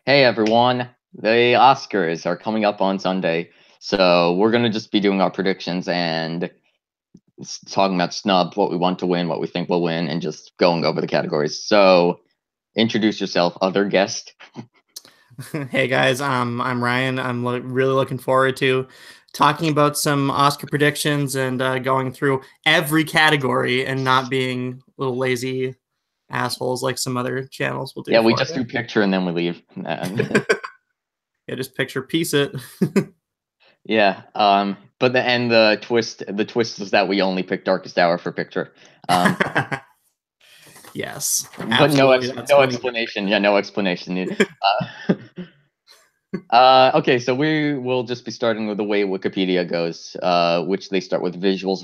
Hey everyone, the Oscars are coming up on Sunday, so we're gonna just be doing our predictions and talking about snubs, what we want to win, what we think will win, and just going over the categories. So, introduce yourself, other guest. Hey guys, I'm Ryan. I'm really looking forward to talking about some Oscar predictions and going through every category and not being little lazy assholes like some other channels will do Yeah, we for just do picture and then we leave. you. Yeah, just picture piece it. Yeah, but the twist is that we only pick Darkest Hour for picture. Um, Yes, but absolutely. That's no going to explanation. Yeah, no explanation needed. Okay, so we will just be starting with the way Wikipedia goes, which they start with visual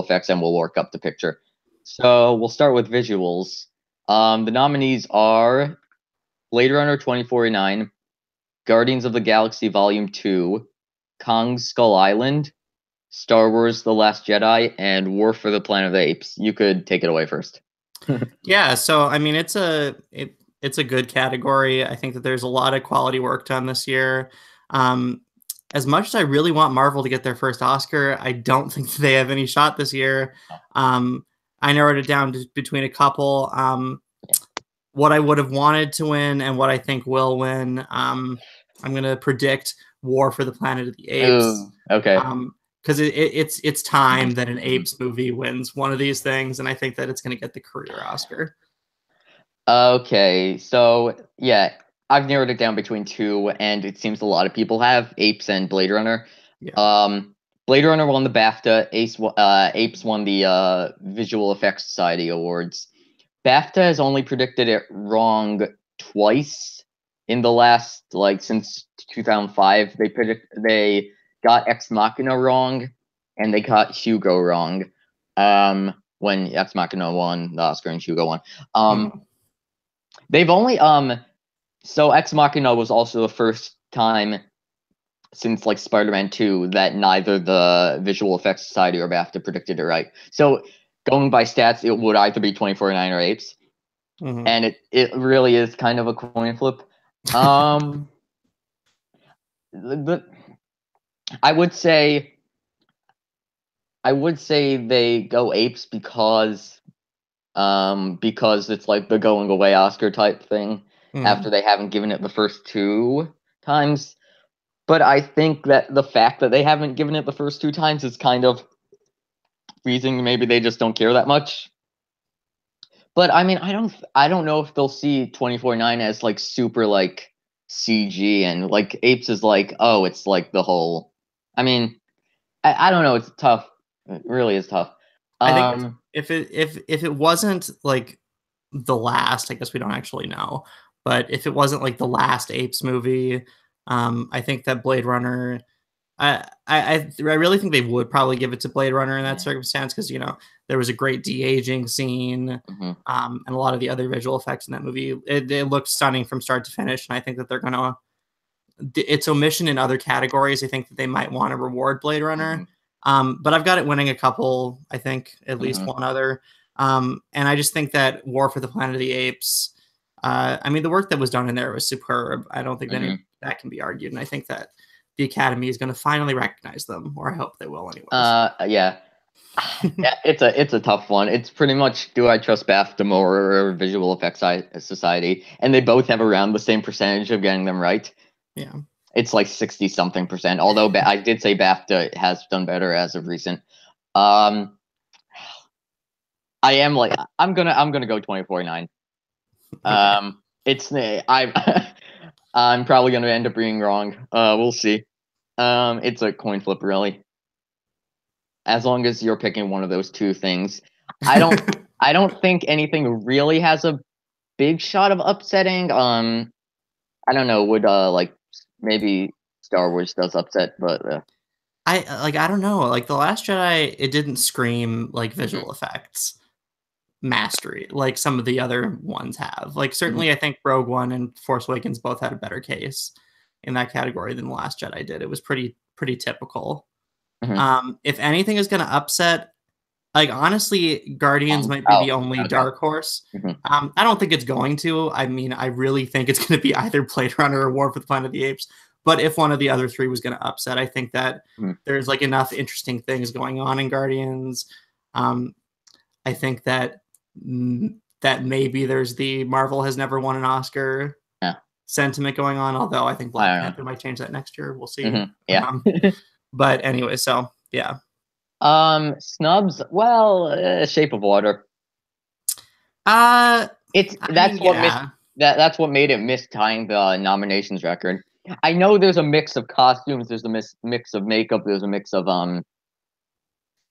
effects, and we'll work up the picture. So we'll start with visuals. The nominees are Blade Runner 2049, Guardians of the Galaxy Volume 2, Kong Skull Island, Star Wars The Last Jedi, and War for the Planet of the Apes. You could take it away first. Yeah, so I mean it's a good category. I think that there's a lot of quality work done this year. Um, as much as I really want Marvel to get their first Oscar, I don't think they have any shot this year. Um, I narrowed it down to between a couple. What I would have wanted to win and what I think will win. I'm gonna predict War for the Planet of the Apes. Oh, okay. Because it's time that an Apes movie wins one of these things, and I think that it's going to get the career Oscar. Okay, so yeah, I've narrowed it down between two, and it seems a lot of people have Apes and Blade Runner. Yeah. Um, Blade Runner won the BAFTA. Apes won the Visual Effects Society Awards. BAFTA has only predicted it wrong twice in the last since 2005. They got Ex Machina wrong, and they got Hugo wrong. When Ex Machina won the Oscar and Hugo won. Mhm. They've only so Ex Machina was also the first time since Spider-Man 2 that neither the Visual Effects Society or BAFTA predicted it right. So going by stats, it would either be 2049 or Apes, Mhm. and it really is kind of a coin flip. Um, but I would say they go Apes because it's like the going away Oscar type thing after Mhm. they haven't given it the first two times. But I think that the fact that they haven't given it the first two times is kind of reason maybe they just don't care that much. But I mean, I don't know if they'll see 2049 as super CG, and Apes is oh, it's the whole. I mean, I don't know, it's tough. It really is tough. I think Um if it wasn't like the last, I guess we don't actually know, but if it wasn't like the last Apes movie, I think that Blade Runner I really think they would probably give it to Blade Runner in that yeah. circumstance because there was a great de-aging scene, Mhm. and a lot of the other visual effects in that movie. It looked stunning from start to finish, and I think that they're gonna its omission in other categories. I think that they might want to reward Blade Runner, Mhm. but I've got it winning a couple. I think at least Mhm. one other, and I just think that War for the Planet of the Apes. I mean, the work that was done in there was superb. I don't think that Mhm. that can be argued, and I think that the Academy is going to finally recognize them, or I hope they will, anyways. Yeah. Yeah, it's a tough one. It's pretty much, do I trust BAFTA more or Visual Effects Society? And they both have around the same percentage of getting them right. Yeah. It's 60 something percent. Although I did say BAFTA has done better as of recent. Um, I am I'm gonna go 2049. Okay. It's I'm probably gonna end up being wrong. We'll see. It's a coin flip, really. As long as you're picking one of those two things, I don't I don't think anything really has a big shot of upsetting. I don't know. Would maybe Star Wars does upset, but I don't know. Like The Last Jedi, it didn't scream like mhm, visual effects mastery like some of the other ones have. Like mhm, certainly I think Rogue One and Force Awakens both had a better case in that category than The Last Jedi did. It was pretty typical. mhm, If anything is going to upset, Like, honestly, Guardians might be the only okay. dark horse. Mhm. I don't think it's going to. I mean, I really think it's going to be either Blade Runner or War for the Planet of the Apes. But if one of the other three was going to upset, I think that there's like enough interesting things going on in Guardians. I think that that maybe there's the Marvel has never won an Oscar sentiment going on. Although I think Black Panther might change that next year. We'll see. Yeah. But anyway, so yeah. Snubs. Well, Shape of Water. That's what made it miss tying the nominations record. I know there's a mix of costumes, there's a mix of makeup, there's a mix of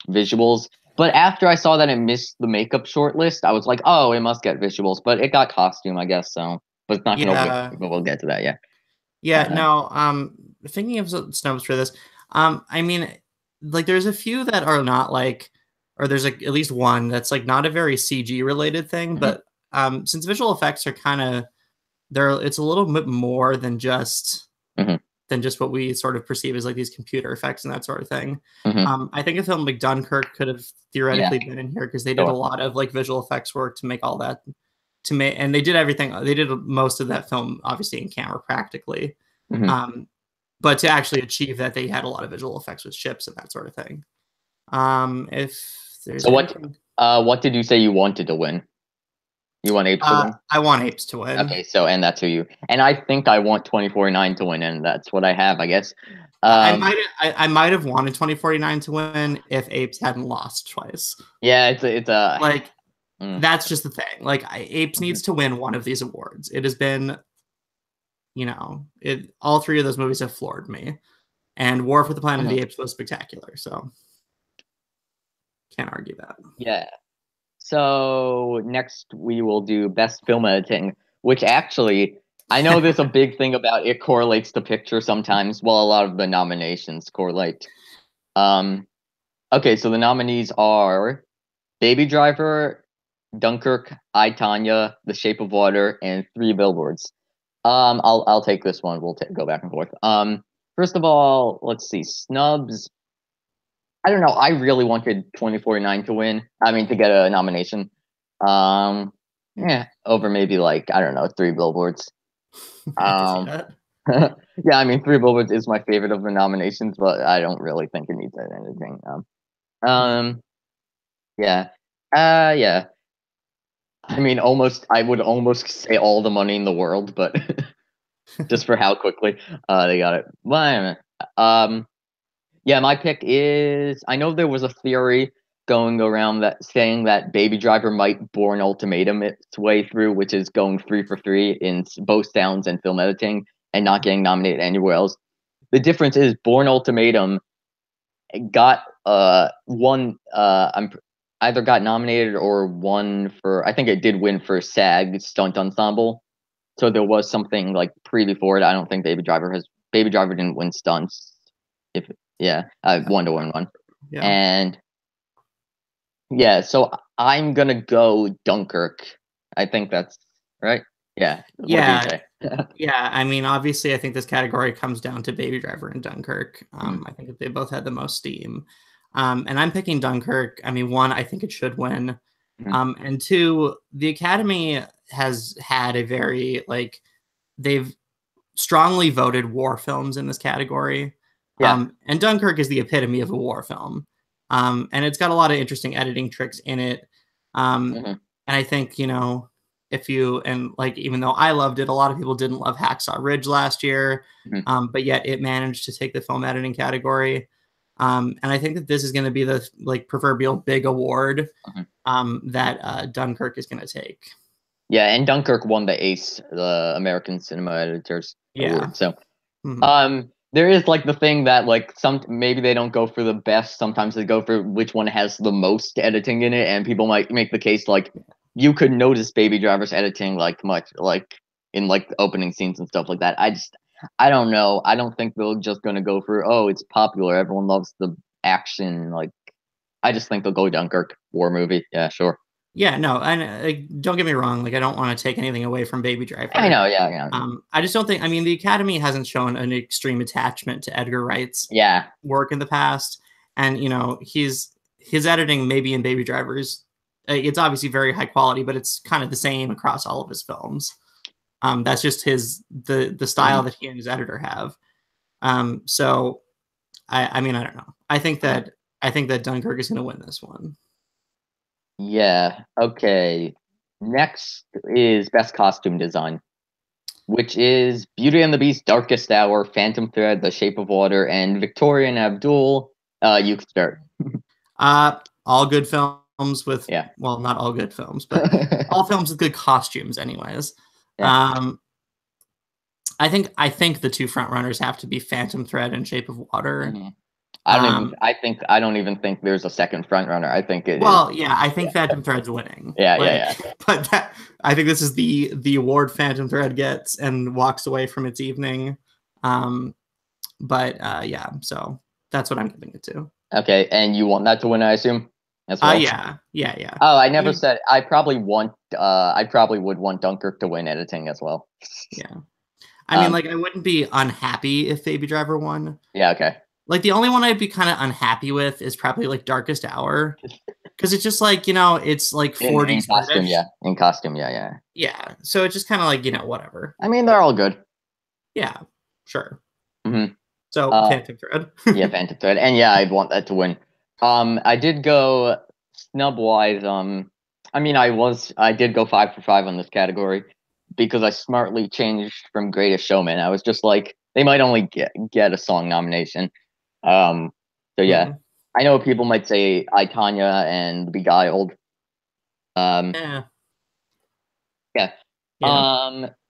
visuals. But after I saw that it missed the makeup shortlist, I was like, oh, it must get visuals. But it got costume, I guess so. But it's not gonna win, but we'll get to that, yeah. Yeah, no, thinking of snubs for this, I mean, like there's a few that are not like, or there's like at least one that's like not a very CG related thing, but since visual effects are kind of it's a little bit more than just what we sort of perceive as like these computer effects and that sort of thing. I think a film like Dunkirk could have theoretically been in here because they did a lot of like visual effects work to make all that and they did everything. They did most of that film obviously in camera practically. But to actually achieve that, they had a lot of visual effects with ships and that sort of thing. What did you say you wanted to win? You want Apes to win? I want Apes to win. Okay, so and that's who you. And I think I want 2049 to win, and that's what I have, I guess. I might have wanted 2049 to win if Apes hadn't lost twice. Yeah, it's a like that's just the thing. Like Apes needs to win one of these awards. It has been, all three of those movies have floored me, and War for the Planet of the Apes was spectacular. So can't argue that. Yeah. So next we will do best film editing, which actually I know there's a big thing about it correlates to picture sometimes. Well, a lot of the nominations correlate. Okay, so the nominees are Baby Driver, Dunkirk, I, Tonya, The Shape of Water, and Three Billboards. I'll take this one. We'll go back and forth. First of all, let's see. Snubs. I don't know. I really wanted 2049 to win. I mean, to get a nomination. Over maybe like, I don't know, Three Billboards. Yeah, I mean, Three Billboards is my favorite of the nominations, but I don't really think it needs anything. Yeah. I mean, I would almost say All the Money in the World, but just for how quickly they got it. But yeah, my pick is, I know there was a theory going around that saying that Baby Driver might Bourne Ultimatum its way through, which is going 3 for 3 in both sounds and film editing and not getting nominated anywhere else. The difference is Bourne Ultimatum got either got nominated or won for, I think it did win for SAG Stunt Ensemble. So there was something like before it. I don't think Baby Driver didn't win stunts. One to one. Yeah. And yeah, so I'm gonna go Dunkirk. I think that's right. Yeah. Yeah. Yeah. I mean, obviously, I think this category comes down to Baby Driver and Dunkirk. I think that they both had the most steam. And I'm picking Dunkirk. I mean, one, I think it should win. And two, the Academy has had a very they've strongly voted war films in this category. Yeah. And Dunkirk is the epitome of a war film. And it's got a lot of interesting editing tricks in it. And I think, even though I loved it, a lot of people didn't love Hacksaw Ridge last year. But yet it managed to take the film editing category. And I think that this is going to be the proverbial big award that Dunkirk is going to take. Yeah, and Dunkirk won the ACE, the American Cinema Editors Award. So there is the thing that maybe they don't go for the best. Sometimes they go for which one has the most editing in it, and people might make the case you could notice Baby Driver's editing much in opening scenes and stuff like that. I don't know. I don't think they're just gonna go for it's popular. Everyone loves the action. I just think they'll go Dunkirk, war movie. Yeah, sure. Yeah, no, and don't get me wrong. I don't want to take anything away from Baby Driver. I know, yeah. I just don't think. I mean, the Academy hasn't shown an extreme attachment to Edgar Wright's work in the past, and his his editing, maybe in Baby Drivers, it's obviously very high quality, but it's kind of the same across all of his films. That's just the style that he and his editor have. So I mean, I don't know. I think that Dunkirk is going to win this one. Yeah. Okay. Next is Best Costume Design, which is Beauty and the Beast, Darkest Hour, Phantom Thread, The Shape of Water, and Victoria and Abdul. You can start. All good films with, yeah. Well, not all good films, but all films with good costumes, anyways. Yeah. I think the two front runners have to be Phantom Thread and Shape of Water. Mm-hmm. I don't even think there's a second front runner. I think it well, is. Yeah, I think Phantom Thread's winning. Yeah. But I think this is the award Phantom Thread gets and walks away from its evening. Yeah, so that's what I'm giving it to. Okay, and you want that to win, I assume, as well? Yeah. Oh, I never said. I probably would want Dunkirk to win editing as well. Yeah. I mean, I wouldn't be unhappy if Baby Driver won. Yeah, okay. The only one I'd be kind of unhappy with is probably Darkest Hour, because it's just it's 40s in costume, yeah. In costume, yeah. Yeah, so it's just kind of whatever. I mean, they're all good. Yeah, sure. Mm-hmm. So Phantom Thread. Yeah, Phantom Thread, and yeah, I'd want that to win. I did go snub wise. I mean, I did go 5 for 5 on this category because I smartly changed from Greatest Showman. I was just like, they might only get a song nomination. So yeah, I know people might say I, Tonya and Beguiled. Yeah.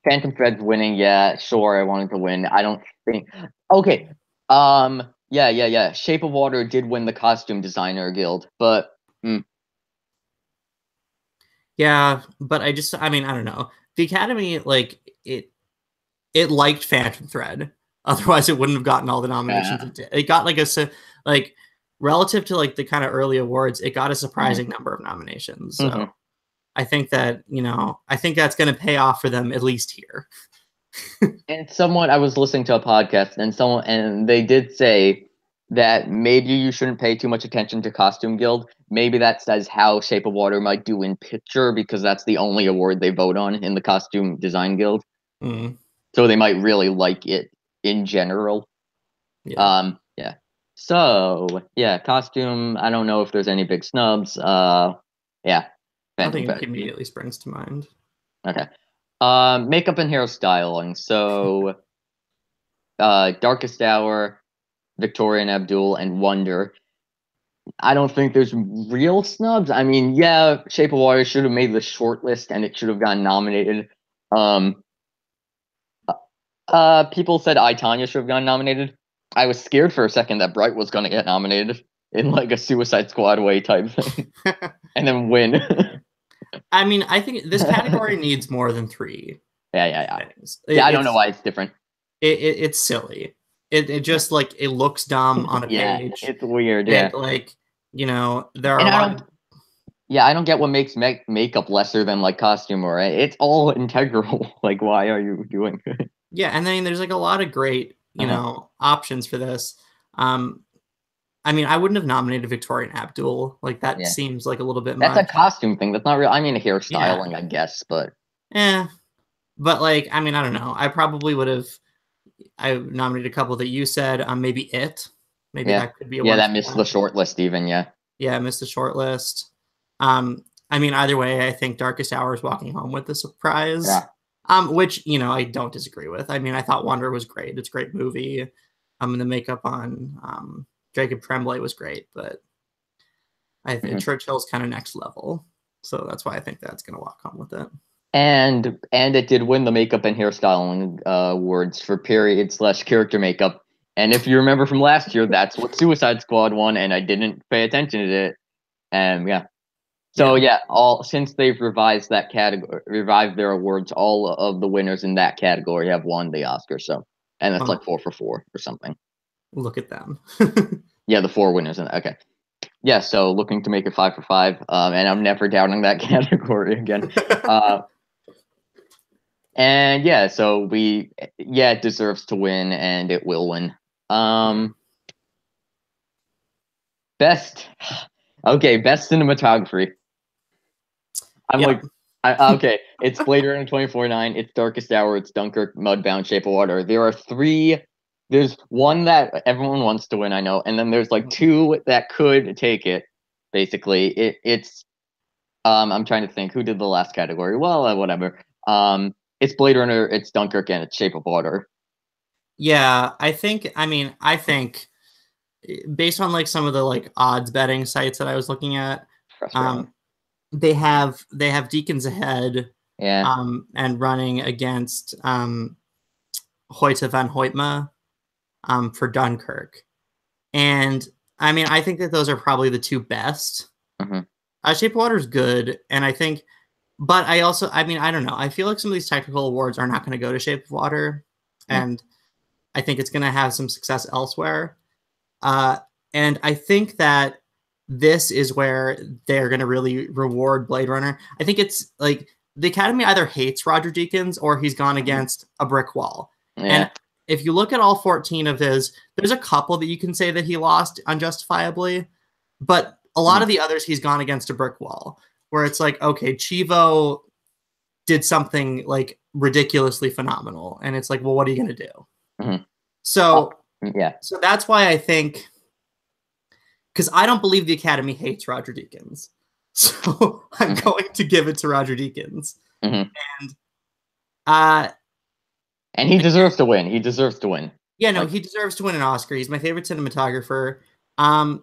Phantom Thread's winning. Yeah, sure. I wanted to win. I don't think. Okay. Yeah. Shape of Water did win the Costume Designer Guild, but. Yeah, but I mean, I don't know. The Academy, it liked Phantom Thread. Otherwise, it wouldn't have gotten all the nominations it did. It got relative to the kind of early awards, it got a surprising number of nominations. So I think that, I think that's going to pay off for them, at least here. And I was listening to a podcast and they did say that maybe you shouldn't pay too much attention to Costume Guild. Maybe that says how Shape of Water might do in picture, because that's the only award they vote on in the Costume Design Guild. So they might really like it in general. Yeah. So yeah, costume. I don't know if there's any big snubs. Yeah. Nothing immediately springs to mind. Okay. Makeup and hairstyling. So, Darkest Hour, Victoria and Abdul, and Wonder. I don't think there's real snubs. I mean, yeah, Shape of Water should have made the short list and it should have gotten nominated. People said I, Tonya should have gotten nominated. I was scared for a second that Bright was going to get nominated in a Suicide Squad way type thing and then win. I mean, I think this category needs more than 3. Yeah. I don't know why it's different. It's silly. It just it looks dumb on a page. It's weird. Yeah. There are I don't get what makes makeup lesser than costume, or it's all integral. Why are you doing it? Yeah, and then there's a lot of great options for this. I mean, I wouldn't have nominated Victoria and Abdul. That seems a little bit much. That's a costume thing. That's not real. I mean, hairstyling, I guess, but. But I mean, I don't know. I probably would have. I nominated a couple that you said. Maybe It. Maybe that could be a that missed the short list even. Yeah. Yeah, missed the short list. I mean, either way, I think Darkest Hour is walking home with the surprise. Yeah. Which I don't disagree with. I mean, I thought Wonder was great. It's a great movie. And the makeup on Jacob Tremblay was great, but I think Churchill's kind of next level. So that's why I think that's going to walk home with it. And it did win the makeup and hairstyling awards for period/character makeup. And if you remember from last year, that's what Suicide Squad won, and I didn't pay attention to it. And So since they've revised that category, revived their awards, all of the winners in that category have won the Oscar. So, and that's 4 for 4 or something. Look at them. Yeah, the 4 winners. Okay. Yeah, so looking to make it 5 for 5, and I'm never doubting that category again. And so it deserves to win, and it will win. Best. Okay, best cinematography. I'm Yeah. like, okay, it's Blade Runner 2049, it's Darkest Hour, it's Dunkirk, Mudbound, Shape of Water. There are three. There's one that everyone wants to win, I know, and then there's like two that could take it. Basically, it's I'm trying to think who did the last category. Well, whatever. It's Blade Runner, it's Dunkirk, and it's Shape of Water. Yeah, I think based on like some of the like odds betting sites that I was looking at, Frustrating. um, they have Deacons ahead, Yeah. and running against Hoyte van Hoytema for Dunkirk. And I mean, I think that those are probably the two best. Mm-hmm. Shape of Water is good, and I think, but I also, I mean, I don't know. I feel like some of these technical awards are not going to go to Shape of Water, and I think it's going to have some success elsewhere. Uh, and I think that this is where they're going to really reward Blade Runner. I think it's like the Academy either hates Roger Deakins or he's gone against a brick wall. Yeah. And if you look at all 14 of his, there's a couple that you can say that he lost unjustifiably, but a lot of the others he's gone against a brick wall where it's like, okay, Chivo did something like ridiculously phenomenal. And it's like, well, what are you going to do? Mm-hmm. So, yeah. So that's why I think, because I don't believe the Academy hates Roger Deakins. So I'm going to give it to Roger Deakins. Mm-hmm. And he deserves to win. He deserves to win. Yeah, no, he deserves to win an Oscar. He's my favorite cinematographer. And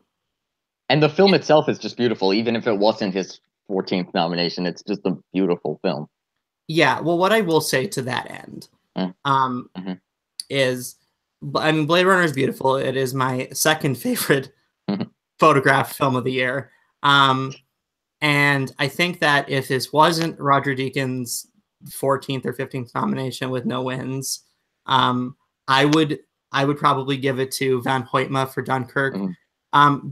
the film itself is just beautiful, even if it wasn't his 14th nomination. It's just a beautiful film. Yeah, well, what I will say to that end is, I mean, Blade Runner is beautiful. It is my second favorite photographed film of the year. And I think that if this wasn't Roger Deakins' 14th or 15th nomination with no wins, I would probably give it to Van Hoytema for Dunkirk,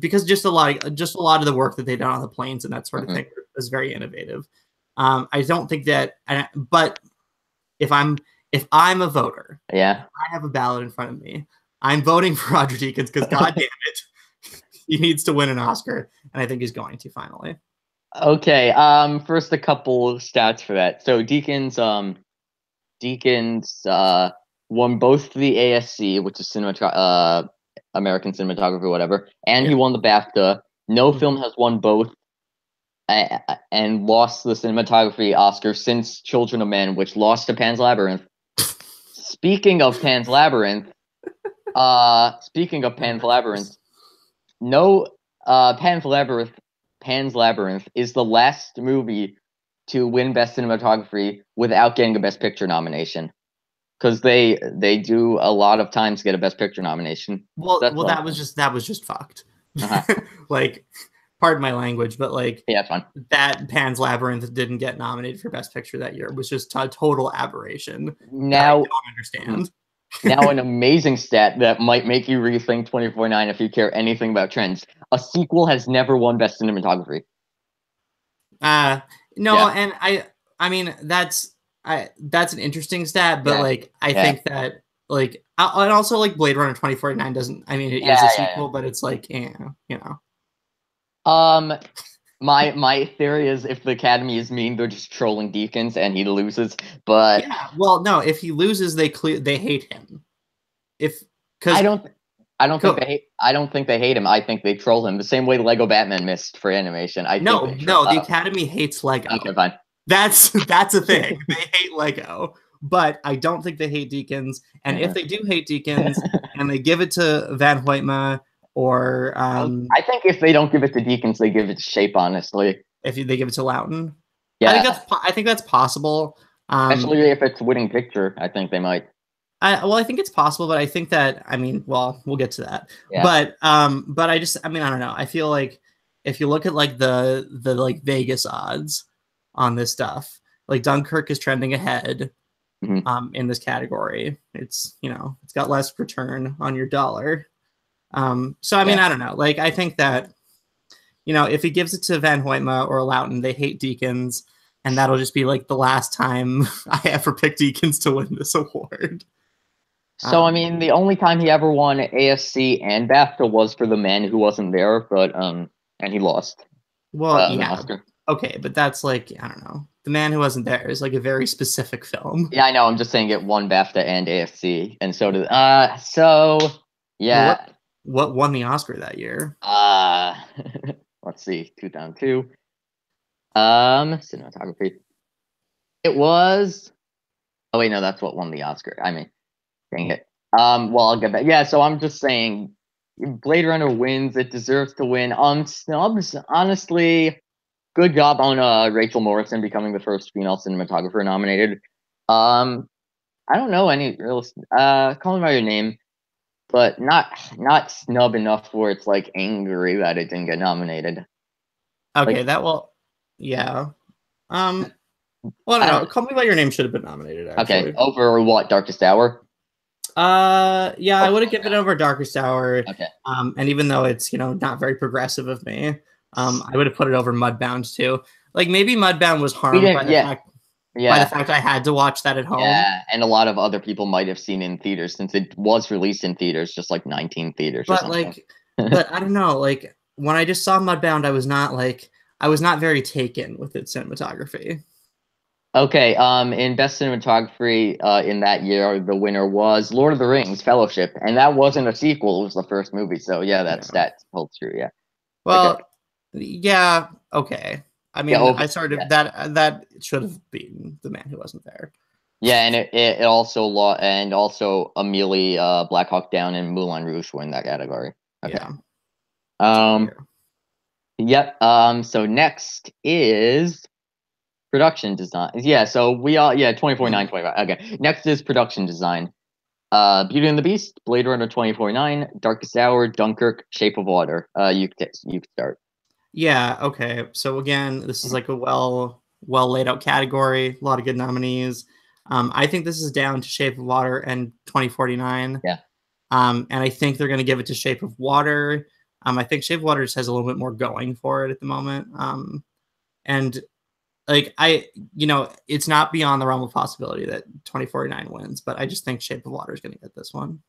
because just a lot of the work that they've done on the planes and that sort of thing is very innovative. I don't think that, but if I'm a voter, yeah, I have a ballot in front of me, I'm voting for Roger Deakins because God damn it, he needs to win an Oscar, and I think he's going to finally. Okay. First, a couple stats for that. So Deakins won both the ASC, which is American Cinematography, whatever, and he won the BAFTA. No film has won both, and lost the cinematography Oscar since Children of Men, which lost to Pan's Labyrinth. Speaking of Pan's Labyrinth, no, Pan's Labyrinth is the last movie to win Best Cinematography without getting a Best Picture nomination, because they do a lot of times get a Best Picture nomination. Well, that was just fucked. Like, pardon my language, but like, yeah, fine. That Pan's Labyrinth didn't get nominated for Best Picture that year. It was just a total aberration. Now, I don't understand. Now, an amazing stat that might make you rethink 24/9 if you care anything about trends. A sequel has never won Best Cinematography. No, yeah. And I mean, that's an interesting stat, but like, I think that like, and also like Blade Runner 2049 doesn't, I mean, it is a sequel, but it's like, you know. My theory is if the Academy is mean, they're just trolling Deakins and he loses. But yeah, well, no, if he loses, they hate him. I don't think they hate him. I think they troll him the same way Lego Batman missed for animation. The Academy hates Lego. Okay, fine. That's a thing. They hate Lego, but I don't think they hate Deakins. And if they do hate Deakins and they give it to Van Hoytema, or I think if they don't give it to Deakins, they give it to Shape. Honestly, if they give it to Loughton, yeah, I think that's possible. Especially if it's winning picture, I think they might. I think it's possible, but I think that, I mean, well, we'll get to that. Yeah. But I don't know. I feel like if you look at like the like Vegas odds on this stuff, like Dunkirk is trending ahead in this category. It's, it's got less return on your dollar. So I mean, I don't know. Like, I think that, if he gives it to Van Hoytema or Loughton, they hate Deakins, and that'll just be like the last time I ever picked Deakins to win this award. So, I mean, the only time he ever won ASC and BAFTA was for The Men, who wasn't there, but and he lost. Well, an yeah. Oscar. Okay, but that's like, I don't know. The Man Who Wasn't There is like a very specific film. Yeah, I know. I'm just saying it won BAFTA and AFC, and so did. So Well, yeah. what won the Oscar that year? Let's see, 2002. Cinematography. It was. Oh wait, no, that's what won the Oscar. I mean, dang it. Well, I'll get that. Yeah, so I'm just saying, Blade Runner wins. It deserves to win. Snubs, honestly, good job on Rachel Morrison becoming the first female cinematographer nominated. I don't know any real. Call Me by Your Name, but not snub enough where it's like angry that it didn't get nominated. Okay, Like, that will, yeah. Well, I don't know. Call Me by Your Name should have been nominated, actually. Okay, over what? Darkest Hour? Yeah, I would have given it over Darkest Hour. Okay. And even though it's, not very progressive of me, I would have put it over Mudbound too. Like maybe Mudbound was harmed by the fact I had to watch that at home. Yeah, and a lot of other people might have seen it in theaters since it was released in theaters, just like 19 theaters or something. But I don't know, like when I just saw Mudbound, I was not very taken with its cinematography. Okay, in best cinematography in that year, the winner was Lord of the Rings: Fellowship, and that wasn't a sequel; it was the first movie. So yeah, that holds true. Yeah. Well, okay. Yeah, okay. I mean, Yeah, I sort of that should have been The Man Who Wasn't There. Yeah, and it also Amelie, Black Hawk Down, and Moulin Rouge were in that category. Okay. Yeah. Yep. So next is production design. Yeah. So 2049, 25. Okay. Next is production design. Beauty and the Beast, Blade Runner 2049, Darkest Hour, Dunkirk, Shape of Water. You can start. Yeah. Okay. So again, this is like a well laid out category. A lot of good nominees. I think this is down to Shape of Water and 2049. Yeah. And I think they're going to give it to Shape of Water. I think Shape of Water just has a little bit more going for it at the moment. And like it's not beyond the realm of possibility that 2049 wins, but I just think Shape of Water is going to get this one.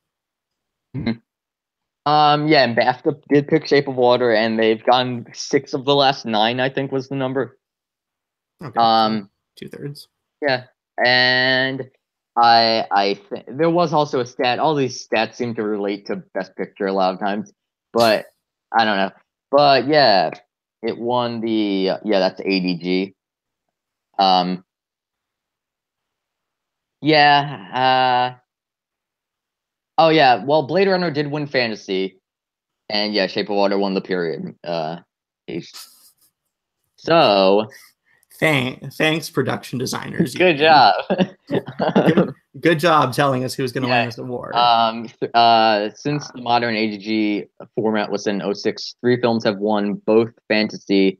Yeah, and BAFTA did pick Shape of Water, and they've gotten 6 of the last 9, I think was the number. Okay. So 2/3. Yeah, and I think there was also a stat. All these stats seem to relate to Best Picture a lot of times, but I don't know. But yeah, it won the that's ADG. Yeah. Oh yeah. Well, Blade Runner did win fantasy, and yeah, Shape of Water won the period. So thanks, production designers. Good job. good job telling us who's going to win this award. Since the modern ADG format was in 06, 3 films have won both fantasy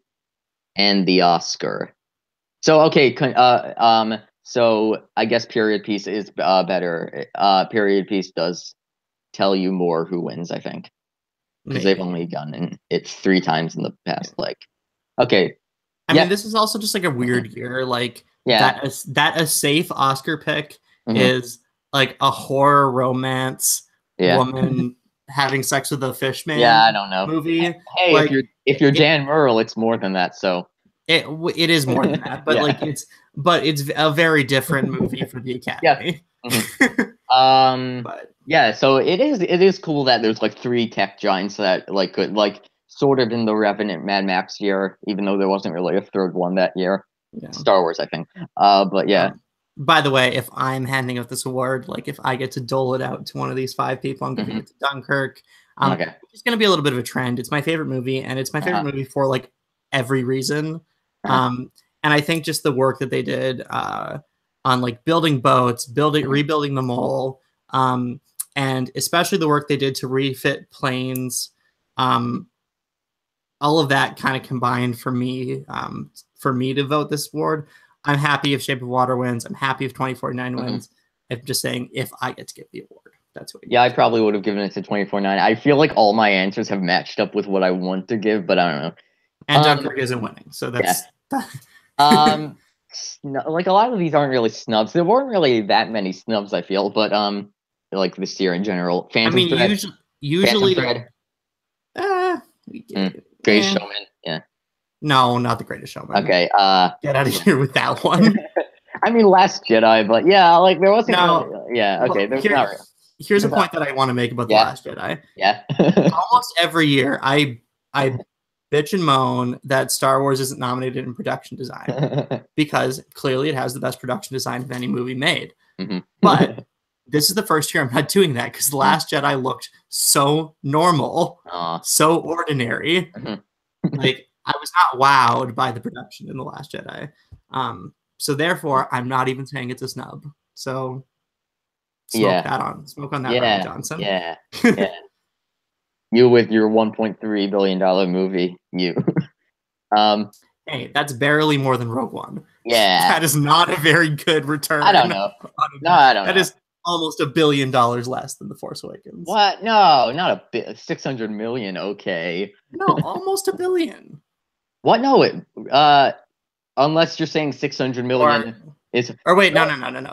and the Oscar. So okay, so I guess period piece is better. Period piece does tell you more who wins, I think, because they've only done it 3 times in the past. Like, okay. I mean, this is also just like a weird year. Like that a safe Oscar pick is like a horror romance woman having sex with a fish man. Yeah, I don't know movie. Hey, like, if you're Jan Merle, it's more than that. So it is more than that, but it's a very different movie for the Academy. Yeah. So it is cool that there's like 3 tech giants that like could like sort of in the Revenant Mad Max year, even though there wasn't really a third one that year. Yeah. Star Wars, I think. But yeah. By the way, if I'm handing out this award, like if I get to dole it out to one of these 5 people, I'm giving it to Dunkirk. It's going to be a little bit of a trend. It's my favorite movie, and it's my favorite movie for like every reason. And I think just the work that they did on like building boats, rebuilding the mole, and especially the work they did to refit planes. All of that kind of combined for me to vote this award. I'm happy if Shape of Water wins. I'm happy if 2049 wins. I'm just saying if I get to get the award, that's what. I probably would have given it to 2049. I feel like all my answers have matched up with what I want to give, but I don't know. And Dunkirk isn't winning, so that's. Like a lot of these aren't really snubs. There weren't really that many snubs, I feel, but like this year in general. Phantom Thread. Usually. Great Showman, yeah. No, not The Greatest Showman. Okay. Get out of here with that one. I mean, Last Jedi, but yeah, like there wasn't. No. Really, yeah. Okay. There's Here, not. here's a There's point not. that I want to make about The Yeah. Last Jedi. Yeah. Almost every year, I bitch and moan that Star Wars isn't nominated in production design because clearly it has the best production design of any movie made. But this is the first year I'm not doing that because The Last Jedi looked so normal, so ordinary. Like I was not wowed by the production in The Last Jedi. So therefore, I'm not even saying it's a snub. So smoke on that, Rian Johnson. Yeah. You with your $1.3 billion movie, you. Hey, that's barely more than Rogue One. Yeah. That is not a very good return. I don't know. No, I don't know. That is almost $1 billion less than The Force Awakens. What? No, not a bit. 600 million. Okay. No, almost $1 billion. What? No, unless you're saying 600 million is. Or wait, no.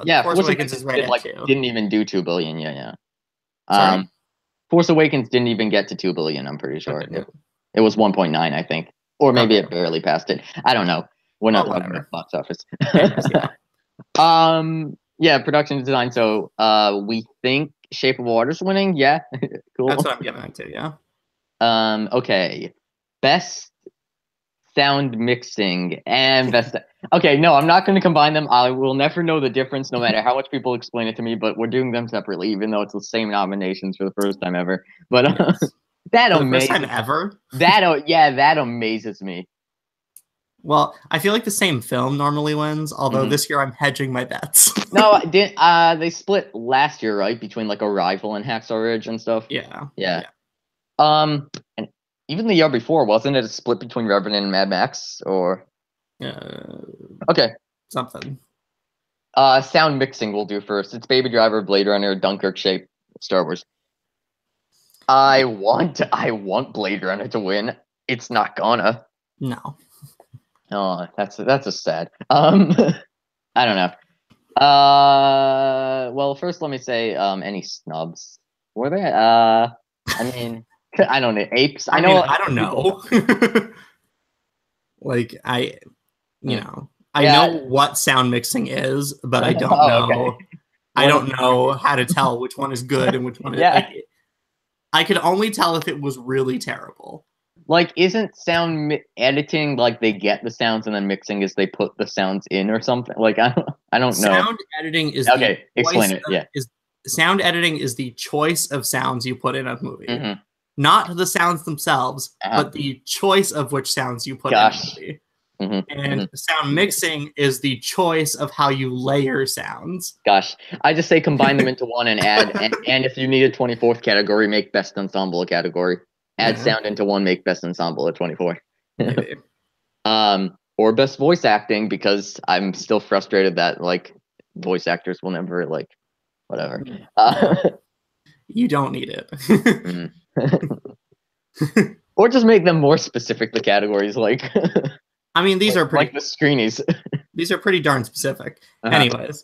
Yeah, Force Awakens is right at 2. Didn't even do 2 billion. Yeah. Sorry? Force Awakens didn't even get to 2 billion. I'm pretty sure it was 1.9, I think, or maybe it barely passed it. I don't know. We're not talking about box office. Yeah, production design. So, we think Shape of Water's winning. Yeah, cool. That's what I'm giving it to. Yeah. Okay. Best sound mixing and best. Okay, no, I'm not going to combine them. I will never know the difference, no matter how much people explain it to me. But we're doing them separately, even though it's the same nominations for the first time ever. But that amazes. First time ever. That amazes me. Well, I feel like the same film normally wins, although this year I'm hedging my bets. No, they split last year, right, between like Arrival and Hacksaw Ridge and stuff. Yeah. And even the year before, wasn't it a split between Revenant and Mad Max? Or okay, something. Sound mixing we'll do first. It's Baby Driver, Blade Runner, Dunkirk, Shape, Star Wars. I want Blade Runner to win. It's not gonna. No. Oh, that's a sad. I don't know. Well, first let me say, any snubs were there? I mean, I don't know. Apes. I don't know. Like I know what sound mixing is, but I don't know. Okay. I don't know how to tell which one is good and which one is. Like, I could only tell if it was really terrible. Like, isn't sound editing like they get the sounds and then mixing is they put the sounds in or something? Like, I don't know. Sound editing is explain it. Yeah, sound editing is the choice of sounds you put in a movie, not the sounds themselves, but the choice of which sounds you put in a movie. And sound mixing is the choice of how you layer sounds. Gosh, I just say combine them into one and add, and if you need a 24th category, make best ensemble a category. Add sound into one, make best ensemble at 24. Or best voice acting, because I'm still frustrated that like voice actors will never like whatever. You don't need it. Or just make them more specific, the categories. Like, I mean, these are pretty like the screenies. These are pretty darn specific. Anyways.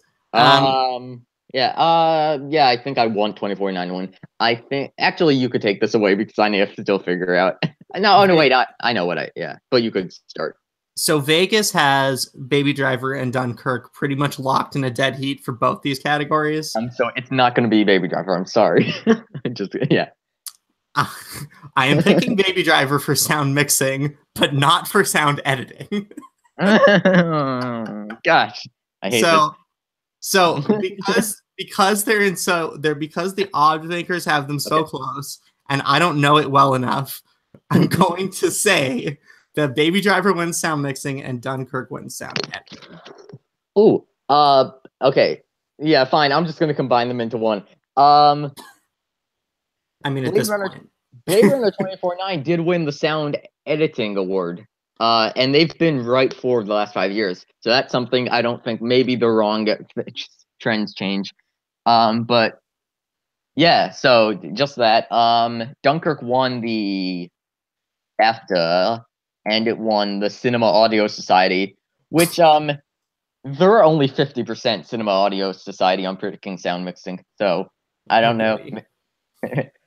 Yeah, I think I want 2491. I think actually you could take this away because I have to still figure out. No, wait, I know what but you could start. So Vegas has Baby Driver and Dunkirk pretty much locked in a dead heat for both these categories. So it's not going to be Baby Driver. I'm sorry. I am picking Baby Driver for sound mixing, but not for sound editing. Gosh, I hate this. So because because the odds makers have them so close, and I don't know it well enough, I'm going to say that Baby Driver wins sound mixing and Dunkirk wins sound editing. Ooh, okay, yeah, fine. I'm just gonna combine them into one. I mean, at this point, Blade Runner 24/9 did win the sound editing award. And they've been right for the last 5 years. So that's something I don't think maybe the wrong trends change. But yeah, so just that. Dunkirk won the BAFTA and it won the Cinema Audio Society, which there are only 50% Cinema Audio Society on predicting sound mixing. So I don't know.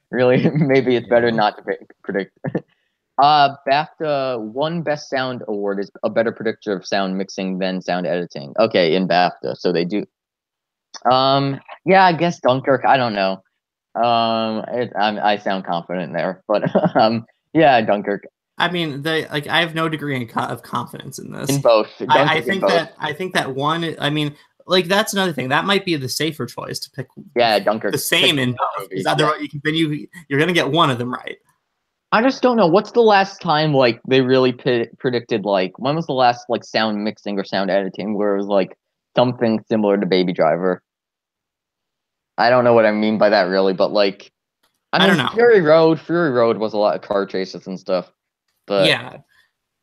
Really, maybe it's better not to predict. BAFTA one Best Sound award is a better predictor of sound mixing than sound editing. Okay, in BAFTA, so they do. Yeah, I guess Dunkirk. I don't know. I sound confident there, but yeah, Dunkirk I mean, I have no degree of confidence in this. in both. I Dunkirk in think both. that one. I mean, like that's another thing. That might be the safer choice to pick. Yeah, Dunkirk. The same in both. Because otherwise, you're gonna get one of them right. I just don't know. What's the last time like they really predicted like when was the last like sound mixing or sound editing where it was like something similar to Baby Driver? I don't know what I mean by that really, but like I don't know. Fury Road was a lot of car chases and stuff. But yeah,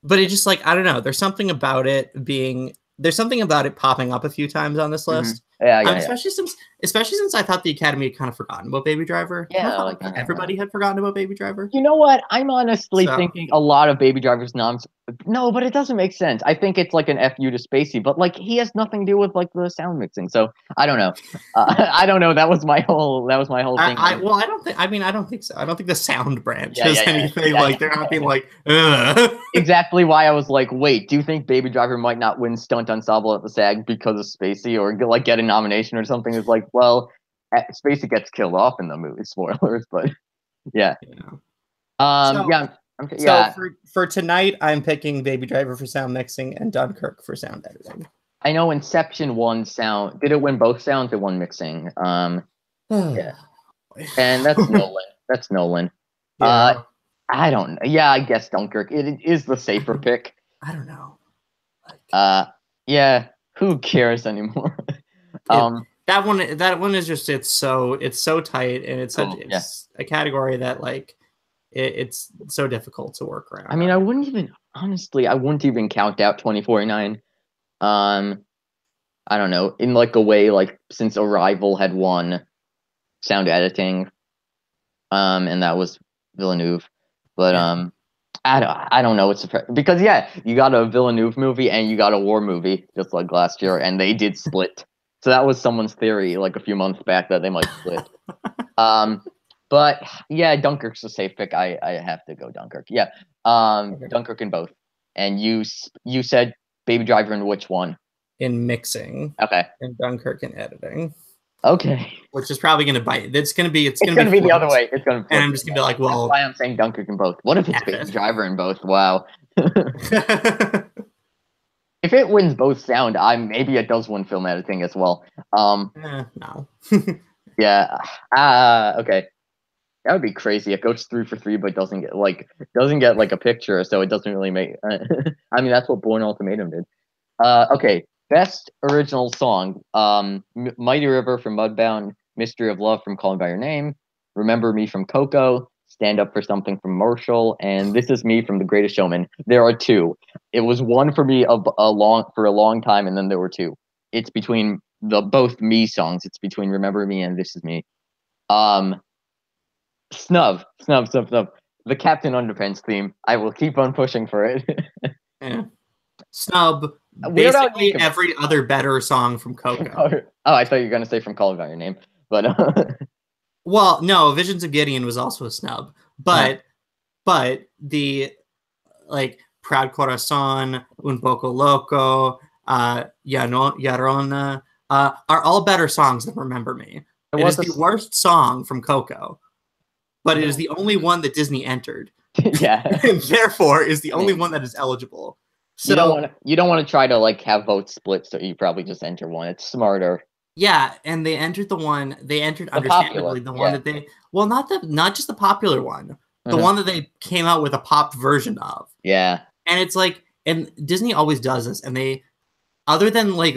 but it just like I don't know. There's something about it popping up a few times on this list. Yeah, especially since I thought the Academy had kind of forgotten about Baby Driver. Yeah, like everybody had forgotten about Baby Driver. You know what? I'm honestly thinking a lot of Baby Driver's noms. No, but it doesn't make sense. I think it's like an FU to Spacey, but like he has nothing to do with like the sound mixing. So I don't know. I don't know. That was my whole thing. I don't think so. I don't think the sound branch has anything like they're not being like. Ugh. Exactly why I was like, wait, do you think Baby Driver might not win Stunt Ensemble at the SAG because of Spacey or like get a nomination or something? It's like, well, Spacey gets killed off in the movie. Spoilers, but yeah. So for tonight, I'm picking Baby Driver for sound mixing and Dunkirk for sound editing. I know Inception won sound. Did it win both sounds or one mixing? Yeah. And that's Nolan. That's Nolan. Yeah. I don't know. Yeah, I guess Dunkirk. It is the safer pick. I don't know. Yeah. Who cares anymore? That one is just it's so tight and it's a category that like it's so difficult to work around. I mean, I wouldn't even count out 2049. I don't know, in like a way like since Arrival had won sound editing, and that was Villeneuve, but I don't know what's because you got a Villeneuve movie and you got a war movie just like last year, and they did split. So that was someone's theory like a few months back that they might split. But yeah, Dunkirk's a safe pick. I have to go Dunkirk. Yeah, Dunkirk in both. And you said Baby Driver in which one? In mixing. Okay. And Dunkirk in editing. Okay. Which is probably going to bite. It's going to be the other way. It's going to. And I'm just going to be like, well. That's why I'm saying Dunkirk in both. What if it's Baby Driver in both? Wow. If it wins both sound, maybe it does win film editing as well. No. Yeah. Okay. That would be crazy. It goes 3 for 3, but doesn't get like a picture, so it doesn't really make. I mean, that's what Bourne Ultimatum did. Okay. Best original song: Mighty River from Mudbound, Mystery of Love from Calling by Your Name, Remember Me from Coco, Stand Up for Something from Marshall, and This Is Me from The Greatest Showman. There are two. It was one for me for a long time, and then there were two. It's between both Me songs. It's between Remember Me and This Is Me. Snub. The Captain Underpants theme. I will keep on pushing for it. Yeah. Snub. Basically every other better song from Coco. Oh, I thought you were gonna say from Calling by Your Name, but well, no, Visions of Gideon was also a snub, but the like Proud Corazon, Un Poco Loco, Llorona are all better songs than Remember Me. It is the worst song from Coco, but it is the only one that Disney entered. Yeah, and therefore is the only one that is eligible. So you don't want to try to like have votes split, so you probably just enter one. It's smarter. Yeah, and they entered understandably the one that they not just the popular one, the one that they came out with a popped version of. Yeah. And it's like, and Disney always does this, and they, other than like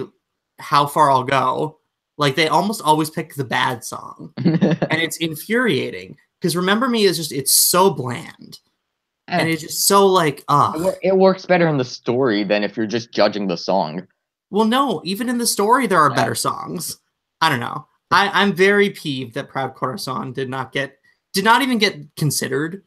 How Far I'll Go, like they almost always pick the bad song. And it's infuriating because Remember Me is just, it's so bland. And it's just so like, it works better in the story than if you're just judging the song. Well, no, even in the story, there are better songs. I don't know. I'm very peeved that Proud Corazon did not even get considered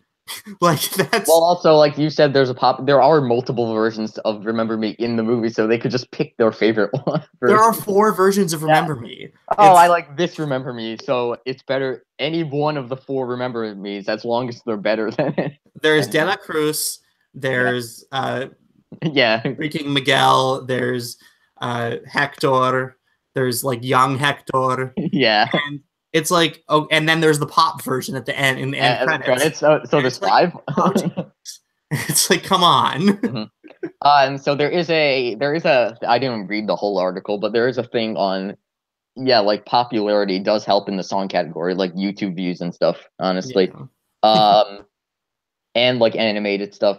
Like that's Well, also, like you said, there are multiple versions of Remember Me in the movie, so they could just pick their favorite one. there are Version. 4 versions of Yeah. Remember Me. Oh, I It's like this Remember Me, so it's better. Any one of the 4 Remember Me's, as long as they're better than it. there's De La Cruz, there's Yeah. freaking Miguel, there's Hector, there's like young Hector, Yeah. and it's like, oh, and then there's the pop version at the end in the end As credits. So there's It's like, 5. oh, it's like, come on. Mhm. And so there is a I didn't read the whole article, but there is a thing on, yeah, like popularity does help in the song category, like YouTube views and stuff, honestly. Yeah. Um and like animated stuff.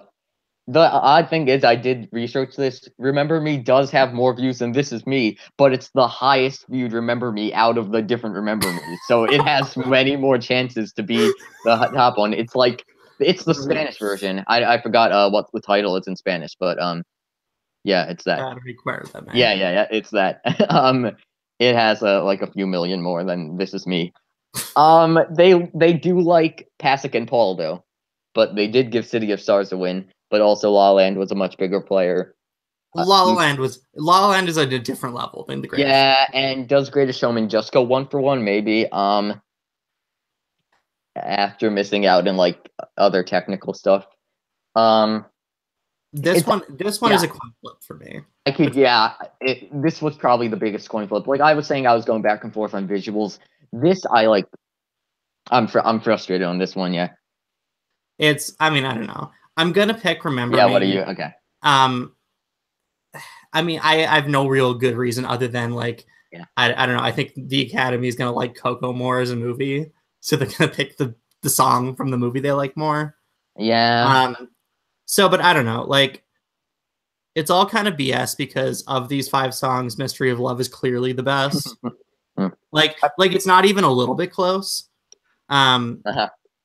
The odd thing is, I did research this. Remember Me does have more views than This Is Me, but it's the highest viewed Remember Me out of the different Remember Me. So it has many more chances to be the top one. It's the Spanish version. I forgot what the title is in Spanish, but yeah, it's that. Yeah, it's that. It has like a few million more than This Is Me. They do like Pasek and Paul though, but they did give City of Stars a win. But also La La Land was a much bigger player. La La Land is at a different level than the Greatest. Yeah, and does Greatest Showman just go 1 for 1? Maybe. After missing out in like other technical stuff. This one yeah. is a coin flip for me. This was probably the biggest coin flip. Like I was saying, I was going back and forth on visuals. This I like. I'm frustrated on this one. Yeah. I mean, I don't know. I'm gonna pick Remember Me. Me. What are you? Okay. I mean, I have no real good reason other than like, I don't know. I think the Academy is gonna like Coco more as a movie, so they're gonna pick the song from the movie they like more. Yeah. So, but I don't know. Like, it's all kind of BS because of these 5 songs, Mystery of Love is clearly the best. like it's not even a little bit close.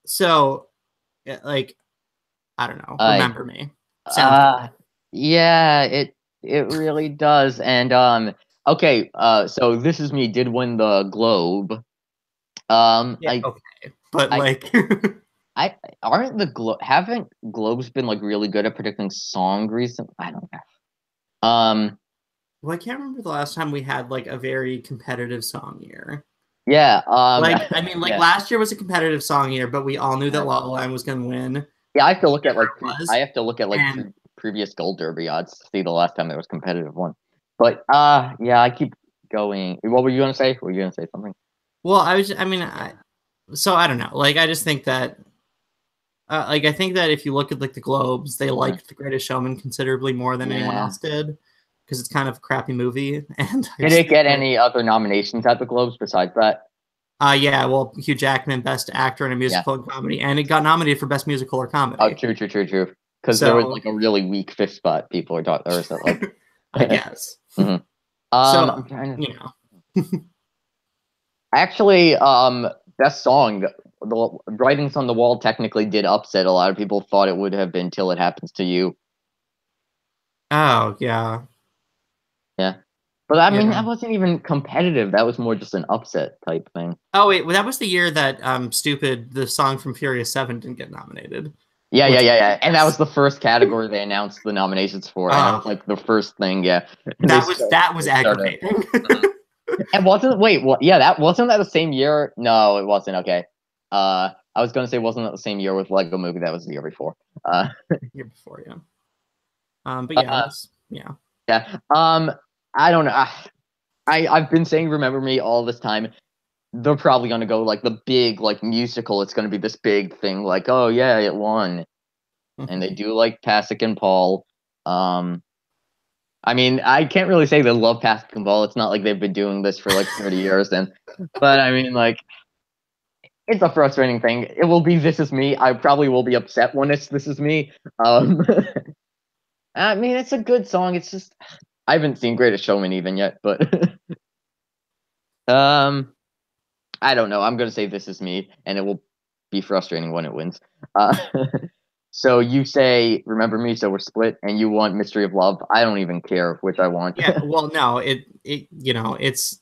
So, like, I don't know. Remember Me. Yeah, it really does. And okay, so This Is Me did win the Globe. Okay, but haven't Globes been like really good at predicting song recent? I don't know. Well, I can't remember the last time we had like a very competitive song year. Yeah. Last year was a competitive song year, but we all knew that La La Land was going to win. Yeah, I have to look at previous Gold Derby odds to see the last time there was a competitive one. But yeah, I keep going. What were you gonna say? Were you gonna say something? Well, I don't know. Like, I just think that, I think that if you look at like the Globes, they liked The Greatest Showman considerably more than anyone else did, because it's kind of a crappy movie. And did it get any other nominations at the Globes besides that? Yeah, well, Hugh Jackman, Best Actor in a Musical and Comedy, and it got nominated for Best Musical or Comedy. Oh, true. Because there was like a really weak 5th spot. People were talking, or something. Like, I guess. Mm-hmm. So, Actually, best song, the Writings on the Wall technically did upset. A lot of people thought it would have been Till It Happens to You. Oh, yeah. Yeah. But I mean, that wasn't even competitive. That was more just an upset type thing. Oh, wait. Well, that was the year that the song from Furious 7 didn't get nominated. Yeah. And that was the first category they announced the nominations for. And that was like the first thing, yeah. That was aggravating. And that wasn't that the same year? No, it wasn't. Okay. I was gonna say, wasn't that the same year with Lego Movie? That was the year before. Year before, yeah. But yeah, yeah. I don't know. I've been saying Remember Me all this time. They're probably gonna go like the big like musical. It's gonna be this big thing, like, oh yeah, it won. And they do like Pasek and Paul. I mean, I can't really say they love Pasek and Paul. It's not like they've been doing this for like 30 years. But I mean, like, it's a frustrating thing. It will be This Is Me. I probably will be upset when it's This Is Me. I mean, it's a good song. It's just, I haven't seen Greatest Showman even yet, but I don't know. I'm gonna say This Is Me, and it will be frustrating when it wins. So you say Remember Me, so we're split, and you want Mystery of Love. I don't even care which I want. Yeah, well, no, it's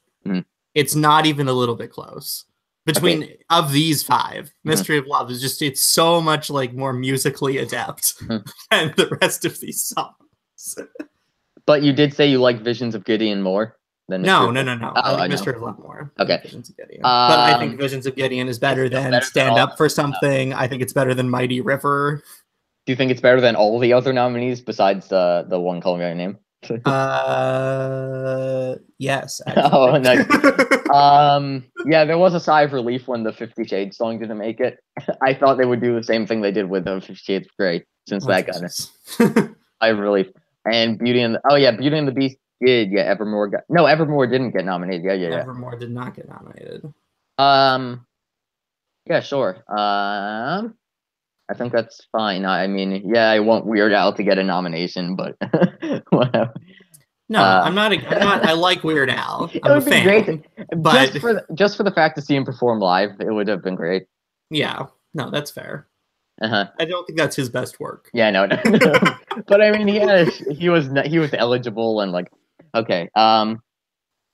not even a little bit close. Between of these 5, Mhm. Mystery of Love is just, it's so much like more musically adept Mhm. than the rest of these songs. But you did say you like Visions of Gideon more than No. Mystery of Love. I Oh, like I know. Mystery of Love more than Okay. Visions of Gideon. But I think Visions of Gideon is better still than better than Stand all Up for Something. I think it's better than Mighty River. Do you think it's better than all the other nominees besides the one Call Me by Your Name? Yes, Oh, actually. nice. Yeah, there was a sigh of relief when the 50 Shades song didn't make it. I thought they would do the same thing they did with the 50 Shades of Grey, since Oh, that got it. Jesus. I relief. And Beauty and Beauty and the Beast did. Yeah, Evermore got no. Evermore didn't get nominated. Yeah. Evermore did not get nominated. Yeah, sure. I think that's fine. I mean, yeah, I want Weird Al to get a nomination, but whatever. No, I'm not. I like Weird Al. It I'm a would be fan, great, but just for the fact to see him perform live, it would have been great. yeah, no, that's fair. Uh-huh. I don't think that's his best work. Yeah, no. But I mean, he was eligible and like, okay.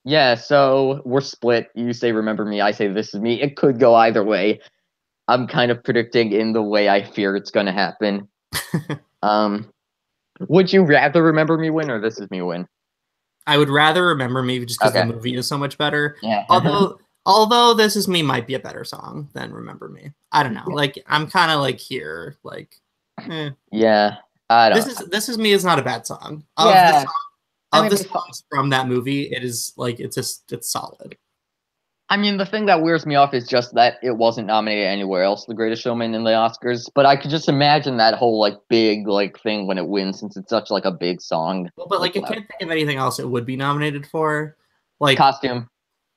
Yeah, so we're split. You say Remember Me, I say This Is Me. It could go either way. I'm kind of predicting in the way I fear it's going to happen. Would you rather Remember Me win or This Is Me win? I would rather Remember Me just because Okay. the movie is so much better. Yeah. Although This Is Me might be a better song than Remember Me. I don't know. Like, I'm kind of like here, like, Yeah. I don't. This is Me is not a bad song. Yeah. Of the songs from that movie, it is like it's solid. I mean, the thing that wears me off is just that it wasn't nominated anywhere else, The Greatest Showman in the Oscars. But I could just imagine that whole like big like thing when it wins, since it's such like a big song. Well, but like I can't think of anything else it would be nominated for. Like costume,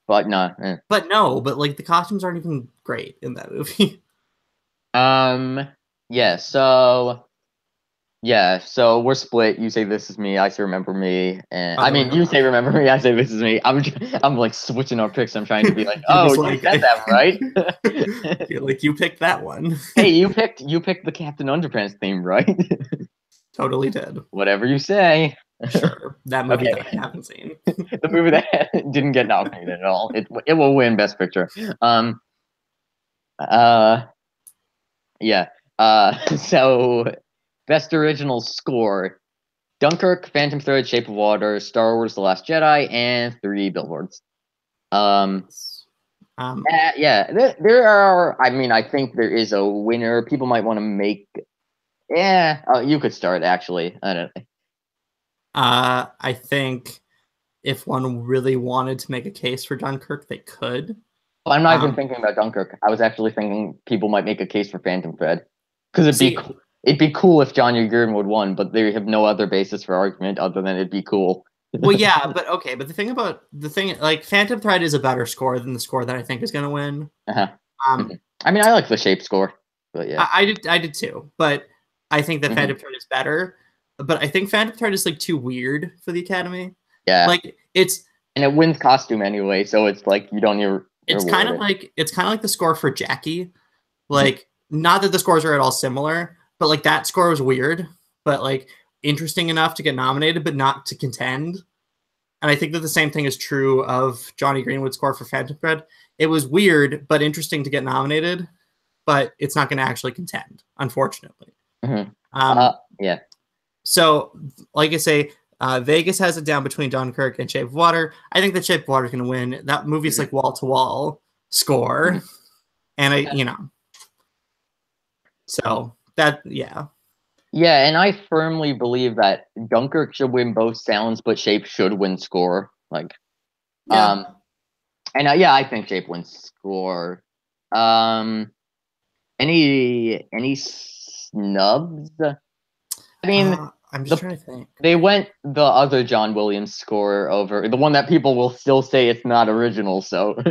but no. But no, but like the costumes aren't even great in that movie. Yeah, so we're split. You say This Is Me, I say Remember Me, and I mean you say Remember Me, I say This Is Me. I'm like switching our picks. I'm trying to be like, oh, you said that right. Like you picked that one. Hey, you picked the Captain Underpants theme, right? Totally did. Whatever you say. Sure, that movie that I haven't seen. The movie that didn't get nominated at all. It will win Best Picture. Yeah. So Best Original Score: Dunkirk, Phantom Thread, Shape of Water, Star Wars: The Last Jedi, and 3 Billboards. Yeah, there are. I mean, I think there is a winner. People might want to make. Yeah, you could start. Actually, I don't know. I think if one really wanted to make a case for Dunkirk, they could. Well, I'm not even thinking about Dunkirk. I was actually thinking people might make a case for Phantom Thread, because it'd be cool if John Ugreen would won, but they have no other basis for argument other than it'd be cool. Well, yeah, but okay, but the thing like Phantom Thread is a better score than the score that I think is going to win. I mean, I like the Shape score, but yeah, I did too, but I think that Phantom Thread is better. But I think Phantom Thread is like too weird for the Academy. Yeah, like and it wins costume anyway, so it's like you don't even. It's kind of like the score for Jackie. Like, not that the scores are at all similar, but like that score was weird, but like interesting enough to get nominated, but not to contend. And I think that the same thing is true of Johnny Greenwood's score for Phantom Thread. It was weird, but interesting to get nominated, but it's not going to actually contend, unfortunately. Yeah. So, like I say, Vegas has it down between Dunkirk and Shape of Water. I think that Shape of Water is going to win. That movie's like wall-to-wall score. And so that, yeah. Yeah, and I firmly believe that Dunkirk should win both sounds, but Shape should win score. Like, yeah. I think Shape wins score. Any snubs? I mean, I'm just trying to think. They went the other John Williams score over the one that people will still say it's not original. So,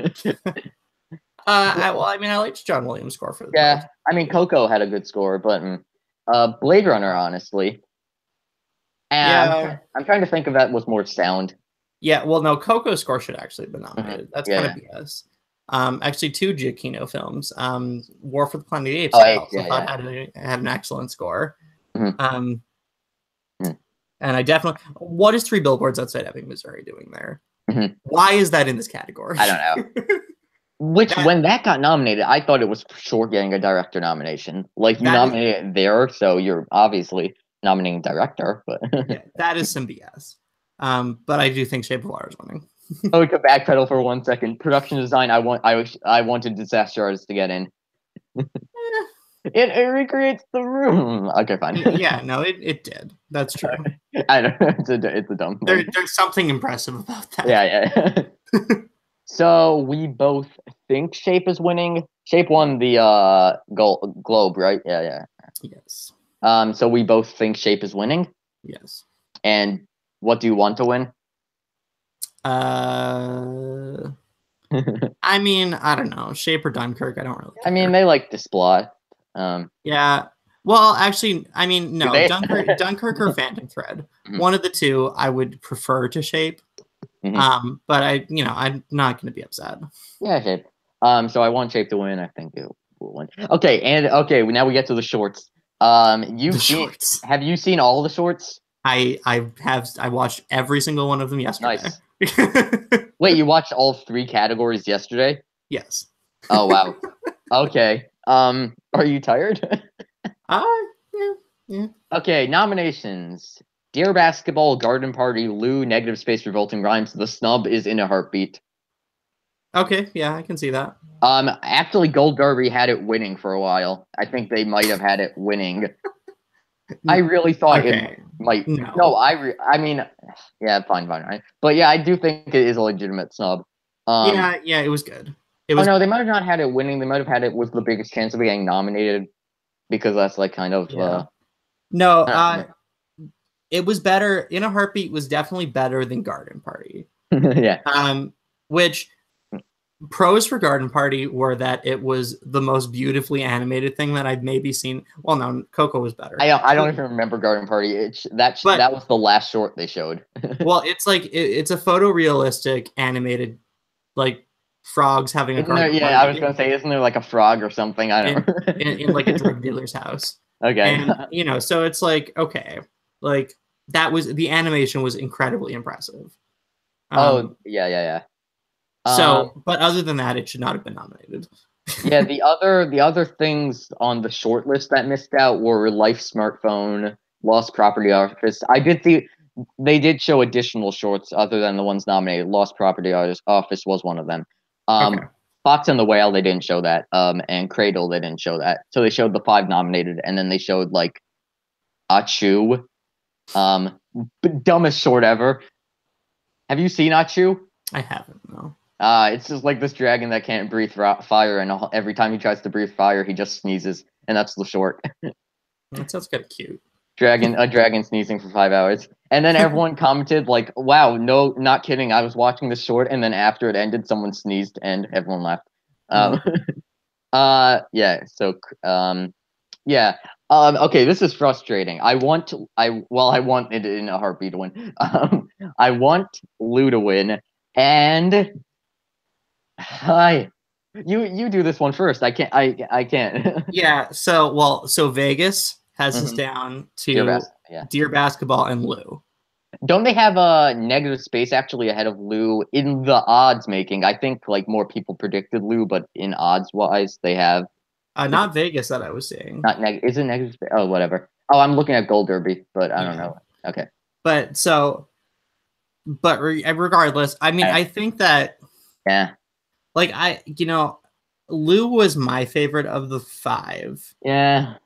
I liked John Williams' score for the part. I mean, Coco had a good score, but Blade Runner, honestly. And I'm trying to think of that was more sound. Yeah, well, no, Coco's score should actually have been nominated. That's kind of BS. Actually, 2 Giacchino films. War for the Planet of the Apes. I also thought had an excellent score. And I definitely. What is 3 Billboards Outside Ebbing, Missouri doing there? Why is that in this category? I don't know. Which, when that got nominated, I thought it was for sure getting a director nomination. Like, you nominated it there, so you're obviously nominating director. But yeah, that is some BS. But I do think Shape of Water is winning. Oh, to backpedal for 1 second. Production design. I wanted Disaster Artist to get in. It recreates the room. Okay, fine. Yeah, no, it did. That's true. I don't know. It's a dumb thing. There's something impressive about that. Yeah. So we both think Shape is winning. Shape won the Globe, right? Yeah. Yes. So we both think Shape is winning. Yes. And what do you want to win? I mean, I don't know. Shape or Dunkirk, I don't really care. I mean, they like to splot. Yeah. Well, actually, I mean, no. Dunkirk or Phantom Thread. Mm-hmm. One of the two I would prefer to Shape. Mm-hmm. But I'm not going to be upset. Yeah, Shape. So I want Shape to win. I think it will win. Okay, now we get to the shorts. Have you seen all the shorts? I watched every single one of them yesterday. Nice. Wait, you watched all 3 categories yesterday? Yes. Oh wow. Okay. Are you tired? Yeah. Okay, nominations. Dear Basketball, Garden Party, Lou, Negative Space, Revolting Rhymes. The snub is In a Heartbeat. Okay, yeah, I can see that. Actually, Gold Derby had it winning for a while. I think they might have had it winning. I really thought it might. No, I mean, yeah, fine, right? But yeah, I do think it is a legitimate snub. Yeah, it was good. No, they might have not had it winning. They might have had it with the biggest chance of getting nominated, because that's like kind of. No, it was better. In a Heartbeat was definitely better than Garden Party. Yeah. Which pros for Garden Party were that it was the most beautifully animated thing that I've maybe seen. Well, no, Coco was better. I don't even remember Garden Party. That was the last short they showed. Well, it's like it's a photorealistic animated, like frogs having a garden party. I was gonna say, isn't there like a frog or something? I don't know. in like a drug dealer's house. Okay. And so it's like, okay, like the animation was incredibly impressive. Yeah. So, but other than that, it should not have been nominated. Yeah, the other things on the short list that missed out were Life Smartphone, Lost Property Office. I did see they did show additional shorts other than the ones nominated. Lost Property Office was one of them. Okay. Fox and the Whale, they didn't show that. And Cradle, they didn't show that. So they showed the 5 nominated, and then they showed like Achu. Dumbest short ever. Have you seen Achu? I haven't, no. It's just like this dragon that can't breathe fire, and every time he tries to breathe fire, he just sneezes, and that's the short. That sounds kind of cute. A dragon sneezing for 5 hours, and then everyone commented like, "Wow, no, not kidding. I was watching the short, and then after it ended, someone sneezed, and everyone laughed." Okay, this is frustrating. I want it In a Heartbeat to win. I want Lou to win, and you do this one first. I can't. Yeah. So Vegas has us down to Dear Basketball and Lou. Don't they have a Negative Space actually ahead of Lou in the odds making? I think like more people predicted Lou, but in odds wise, they have. Not Vegas that I was seeing. Is it Negative Space? Oh, whatever. Oh, I'm looking at Gold Derby, but I don't know. Okay. Regardless, I mean, I think that. Yeah. Like Lou was my favorite of the 5. Yeah.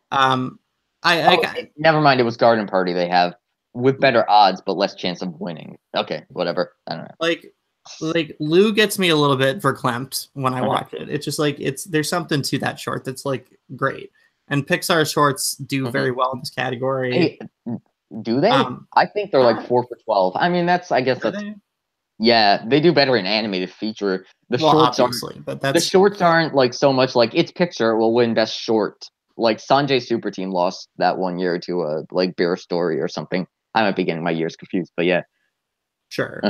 Never mind. It was Garden Party. They have with better odds, but less chance of winning. Okay, whatever. I don't know. Like Lou gets me a little bit verklempt when I watch it. It's just like there's something to that short that's like great. And Pixar shorts do very well in this category. Hey, do they? I think they're like 4 for 12. I mean, that's. Yeah, they do better in animated feature. The shorts aren't like so much like it's Pixar will win best short. Like Sanjay Super Team lost that 1 year to a like Bear Story or something. I might be getting my years confused, but yeah. Sure.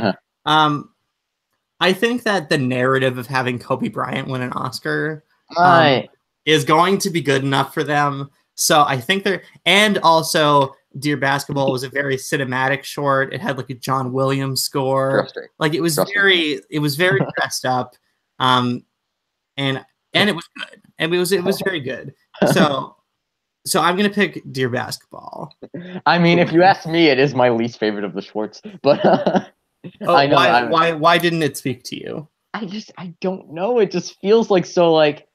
I think that the narrative of having Kobe Bryant win an Oscar is going to be good enough for them. So I think and also Dear Basketball was a very cinematic short. It had like a John Williams score. Like it was very dressed up. and it was good, and it was very good. So I'm gonna pick Dear Basketball. I mean, if you ask me, it is my least favorite of the shorts, but Oh, I know. why didn't it speak to you? I don't know. It just feels like so like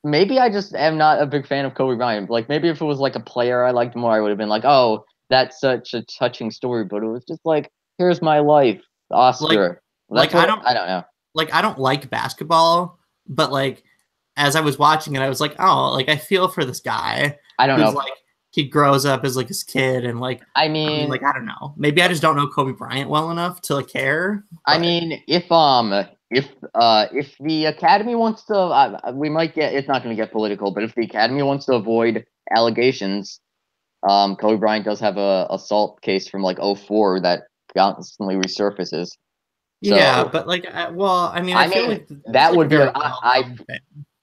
maybe I just am not a big fan of Kobe Bryant. Like maybe if it was like a player I liked more, I would have been like, oh, that's such a touching story. But it was just like, here's my life, Oscar. Like I don't know. Like I don't like basketball, but like as I was watching it, I was like, oh, like I feel for this guy. I don't know. Like he grows up as like his kid, and like I mean, like I don't know. Maybe I just don't know Kobe Bryant well enough to like, care. But. I mean, if the Academy wants to, we might get. It's not going to get political, but if the Academy wants to avoid allegations, Kobe Bryant does have a assault case from like 2004 that constantly resurfaces. So, yeah, but like, well, I mean, I feel like that would be.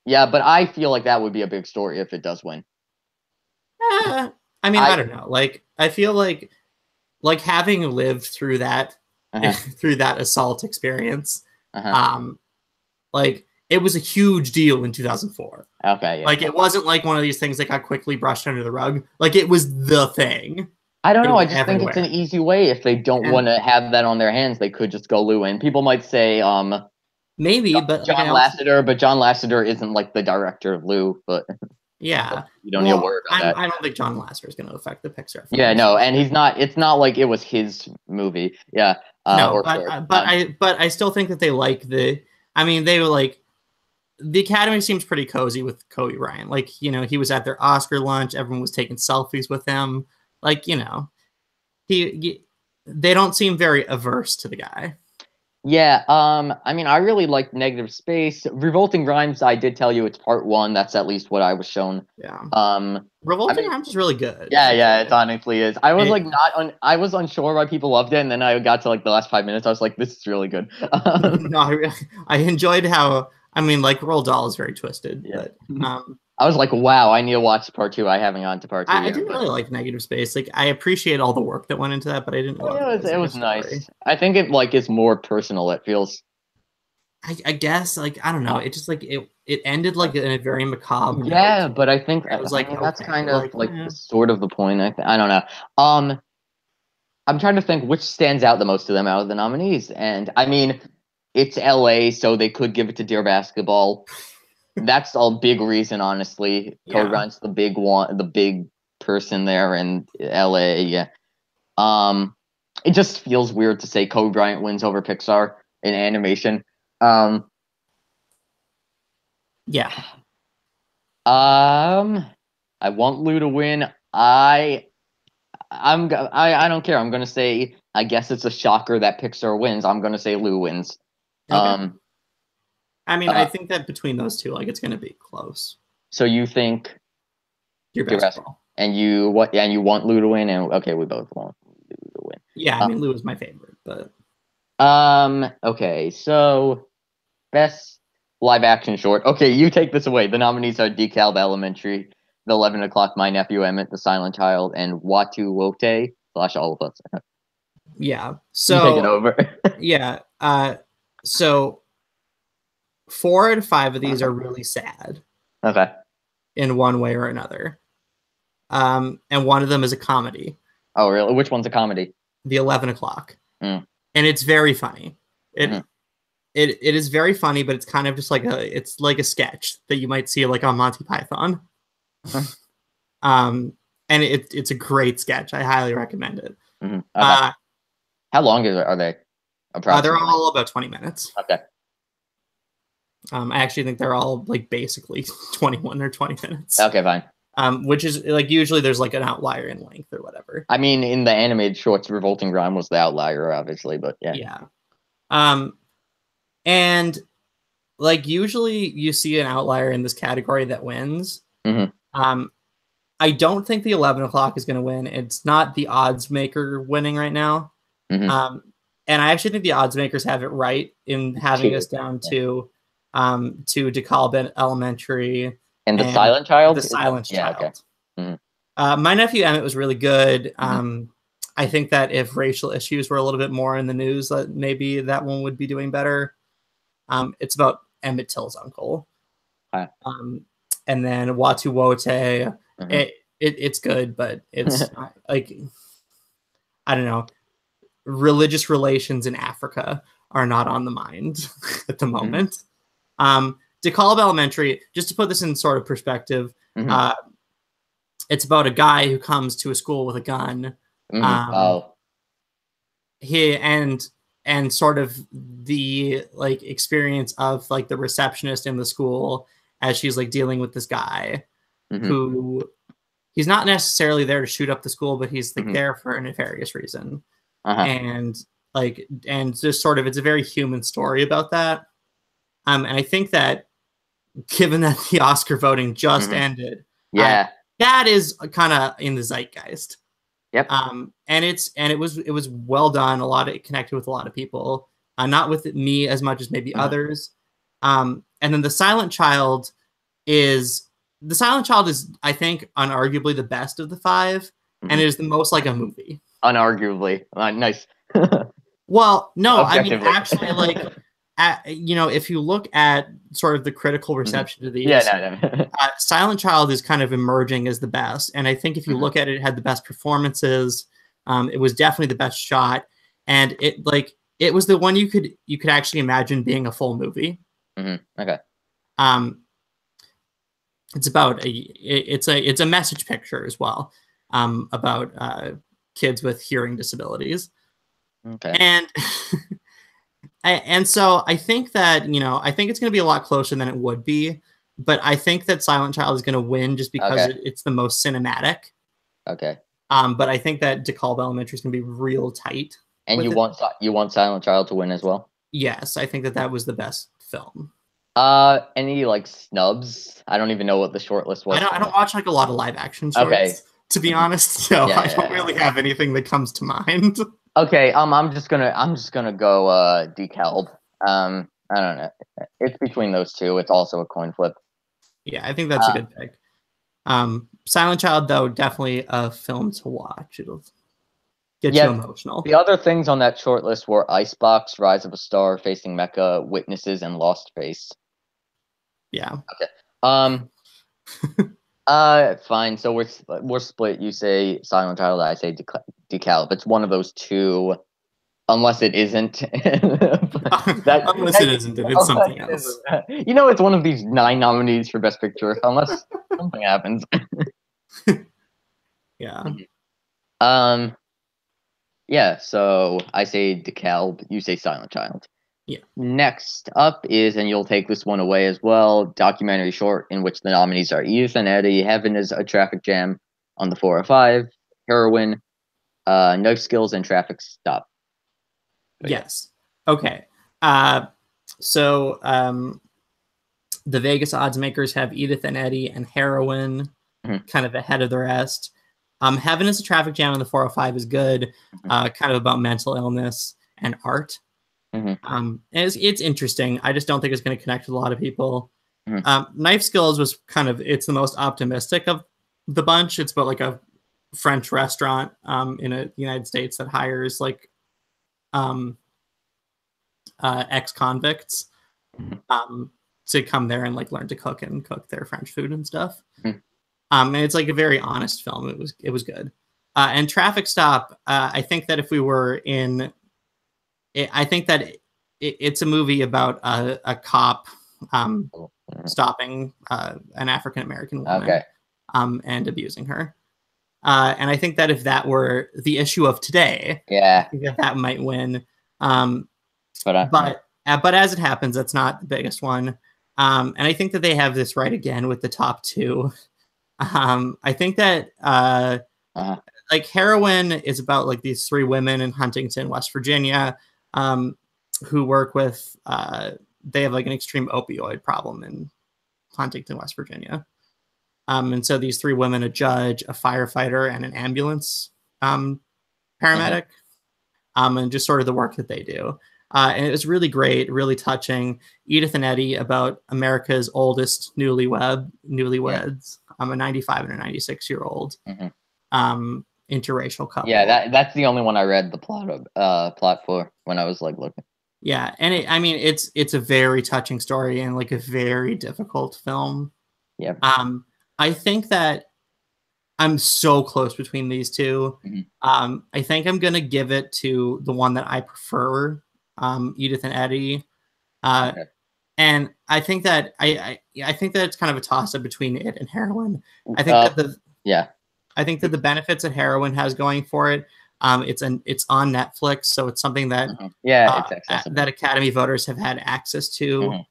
Yeah, but I feel like that would be a big story if it does win. I mean, I don't know. Like, I feel like having lived through that through that assault experience, like it was a huge deal in 2004. Okay, yeah. Like it wasn't like one of these things that got quickly brushed under the rug. Like it was the thing. I don't know. I just think it's an easy way. If they don't want to have that on their hands, they could just go Lou in. People might say, maybe, but John Lasseter, but John Lasseter isn't like the director of Lou, but yeah, you don't need to worry about that. I don't think John Lasseter is going to affect the Pixar. Yeah, no, and he's not. It's not like it was his movie. Yeah, no, but I still think that they like the. I mean, they were like. The Academy seems pretty cozy with Kobe Bryant. Like, you know, he was at their Oscar lunch. Everyone was taking selfies with him. Like, you know, they don't seem very averse to the guy. Yeah. I mean, I really liked Negative Space. Revolting Rhymes, I did tell you it's part 1. That's at least what I was shown. Yeah. Revolting Rhymes is really good. Yeah, it honestly is. I was I was unsure why people loved it, and then I got to like the last 5 minutes. I was like, this is really good. No, I enjoyed how. I mean, like, Roald Dahl is very twisted, but I was like, wow, I need to watch part 2. I haven't gone to part 2 I didn't really like Negative Space. Like, I appreciate all the work that went into that, but I didn't. It was nice. I think it like is more personal. It feels. I guess like I don't know. It just like it ended like in a very macabre. Yeah, but I think it was like that's kind of like sort of the point. I don't know. I'm trying to think which stands out the most to them out of the nominees, and I mean. It's LA, so they could give it to Dear Basketball. That's a big reason, honestly. Yeah. Kobe Bryant's the big one, the big person there in LA. Yeah. It just feels weird to say Kobe Bryant wins over Pixar in animation. Yeah. I want Lou to win. I don't care. I'm gonna say. I guess it's a shocker that Pixar wins. I'm gonna say Lou wins. Okay. I mean, I think that between those two, like, it's going to be close. So you think Dear Basketball, and you want Lou to win, and okay, we both want Lou to win. Yeah, I mean, Lou is my favorite, but okay, so best live action short. Okay, you take this away. The nominees are DeKalb Elementary, The 11 O'Clock, My Nephew Emmett, The Silent Child, and Watu Wote / All of Us. Yeah, so you take it over. Yeah. So 4 out of 5 of these are really sad. Okay. In one way or another. And one of them is a comedy. Oh, really? Which one's a comedy? The 11 O'Clock. And it's very funny. It is very funny, but it's kind of just like a sketch that you might see like on Monty Python. And it's a great sketch. I highly recommend it. Okay. How long are they? They're all about 20 minutes. Okay. I actually think they're all like basically 21 or 20 minutes. Okay, fine. Which is like usually there's like an outlier in length or whatever. I mean, in the animated shorts, Revolting Rhyme was the outlier, obviously, but yeah. Yeah. And like usually you see an outlier in this category that wins. I don't think the 11 O'Clock is going to win. It's not the odds maker winning right now. And I actually think the odds makers have it right in having us down to DeKalb Elementary and The Silent Child. The Silent Child. Okay. My Nephew Emmett was really good. I think that if racial issues were a little bit more in the news, that maybe that one would be doing better. It's about Emmett Till's uncle. Hi. And then Watu Wote. Mhm. It's good, but it's like, I don't know. Religious relations in Africa are not on the mind at the moment. DeKalb Elementary, just to put this in sort of perspective, it's about a guy who comes to a school with a gun. Oh. He and sort of the like experience of like the receptionist in the school as she's like dealing with this guy who he's not necessarily there to shoot up the school, but he's like there for a nefarious reason. And like, and just sort of, it's a very human story about that. And I think that given that the Oscar voting just ended, that is kind of in the zeitgeist. Yep. And it was well done. A lot of it connected with a lot of people, not with me as much as maybe others. And then The Silent Child is, I think, unarguably the best of the five, and it is the most like a movie. Unarguably. Nice. Well, no, I mean, actually, like, you know, if you look at sort of the critical reception to these, Silent Child is kind of emerging as the best. And I think if you look at it, it had the best performances. It was definitely the best shot. And it was the one you could actually imagine being a full movie. Okay. It's about it's a message picture as well, about kids with hearing disabilities. Okay. And so I think that, you know, I think it's going to be a lot closer than it would be, but I think that Silent Child is going to win just because it's the most cinematic. Okay. But I think that DeKalb Elementary is going to be real tight. And you want Silent Child to win as well? Yes, I think that was the best film. Any like snubs? I don't even know what the shortlist was. I don't watch like a lot of live action shorts, to be honest. So I don't really have anything that comes to mind. Okay, I'm just gonna go DeKalb. I don't know. It's between those two. It's also a coin flip. Yeah, I think that's a good pick. Silent Child, though, definitely a film to watch. It'll get you emotional. The other things on that short list were Icebox, Rise of a Star, Facing Mecca, Witnesses, and Lost Face. Yeah. Okay. Fine. So we're split. You say Silent Child, I say DeKalb. It's one of those two, unless it isn't. Unless it isn't, then it's something else. You know, it's one of these 9 nominees for Best Picture, unless something happens. Yeah. Yeah. So I say DeKalb. You say Silent Child. Yeah. Next up is, and you'll take this one away as well, documentary short in which the nominees are Edith and Eddie, Heaven is a Traffic Jam on the 405, Heroine, Knife Skills, and Traffic Stop. Yes. Okay. So the Vegas odds makers have Edith and Eddie and Heroine kind of ahead of the rest. Heaven is a Traffic Jam on the 405 is good, kind of about mental illness and art. It's interesting. I just don't think it's going to connect with a lot of people. Knife Skills was it's the most optimistic of the bunch. It's about like a French restaurant in the United States that hires like ex-convicts to come there and like learn to cook their French food and stuff. And it's like a very honest film. It was good. And Traffic Stop, I think that if we were in, I think that it's a movie about a cop stopping an African American woman and abusing her. And I think that if that were the issue of today, I think that might win. But as it happens, that's not the biggest one. And I think that they have this right again with the top two. I think that like Heroine is about like these 3 women in Huntington, West Virginia, who work with they have like an extreme opioid problem in Huntington, West Virginia. And so these 3 women, a judge, a firefighter, and an ambulance paramedic, and just sort of the work that they do. And it was really great, really touching. Edith and Eddie about America's oldest newlyweds, a 95 and a 96-year-old interracial couple. Yeah, that's the only one I read the plot for when I was like looking. Yeah, and I mean, it's a very touching story and like a very difficult film. Yeah. I think that I'm so close between these two. I think I'm gonna give it to the one that I prefer, Edith and Eddie. Okay. And I think that I think that it's kind of a toss up between it and Heroin. I think that the benefits that Heroin has going for it, it's on Netflix, so it's something that it's accessible. that Academy voters have had access to.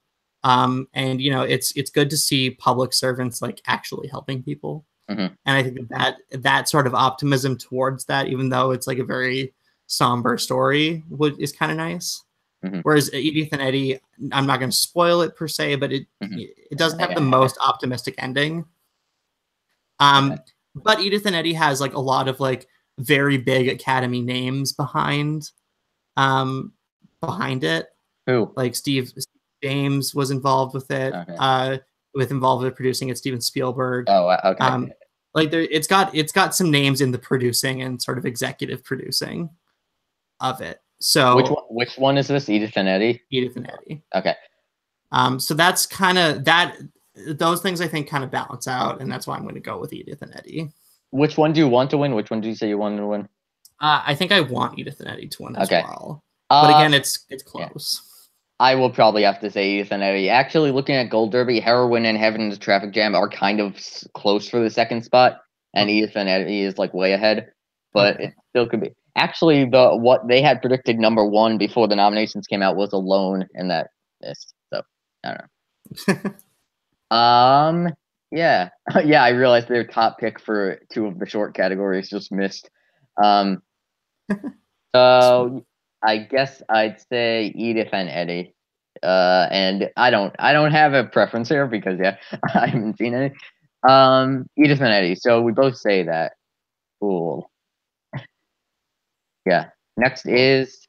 And you know, it's good to see public servants like actually helping people. And I think that sort of optimism towards that, even though it's like a very somber story, is kind of nice. Whereas Edith and Eddie, I'm not going to spoil it per se, but it doesn't have the most optimistic ending. But Edith and Eddie has like a lot of like very big Academy names behind it. Who? Like Steve James was involved with it. Involved with producing it, Steven Spielberg. Oh, okay. Like it's got some names in the producing and sort of executive producing of it. So which one is this? Edith and Eddie? Edith and Eddie. Okay. So that's kind of that. Those things I think kind of balance out, and that's why I'm going to go with Edith and Eddie. Which one do you want to win? Which one do you say you want to win? I think I want Edith and Eddie to win as well. But again, it's close. Yeah. I will probably have to say Edith and Eddie. Actually, looking at Gold Derby, Heroin and Heaven is Traffic Jam are kind of close for the second spot, and Edith and Eddie is like way ahead, but it still could be. Actually, what they had predicted number one before the nominations came out was Alone, and that missed. So I don't know. Yeah, yeah. I realized their top pick for two of the short categories just missed. So I guess I'd say Edith and Eddie. And I don't have a preference here because I haven't seen any. Edith and Eddie. So we both say that. Cool. Yeah. Next is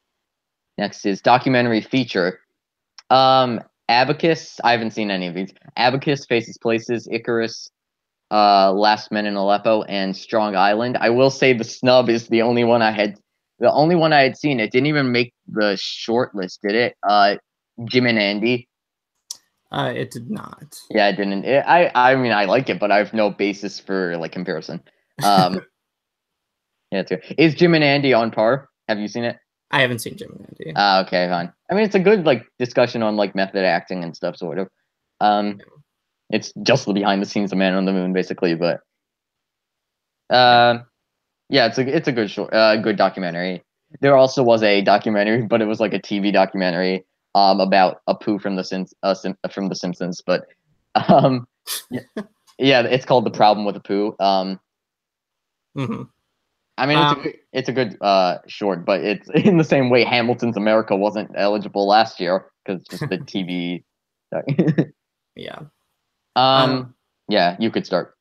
documentary feature. Abacus. I haven't seen any of these. Abacus, Faces Places, Icarus, Last Men in Aleppo, and Strong Island. I will say the snub is the only one I had seen. It didn't even make the short list, did it? Jim and Andy. It did not. Yeah, it didn't. I mean, I like it, but I have no basis for like comparison. Yeah, too. Is Jim and Andy on par? Have you seen it? I haven't seen Jim and Andy. Okay, fine. I mean, it's a good like discussion on like method acting and stuff, sort of. It's just the behind the scenes of Man on the Moon, basically. But yeah, it's a good short, good documentary. There also was a documentary, but it was like a TV documentary about Apu from the Simpsons. But yeah, it's called The Problem with Apu. I mean, it's a good short, but it's in the same way Hamilton's America wasn't eligible last year because just the TV. Yeah. Yeah, you could start.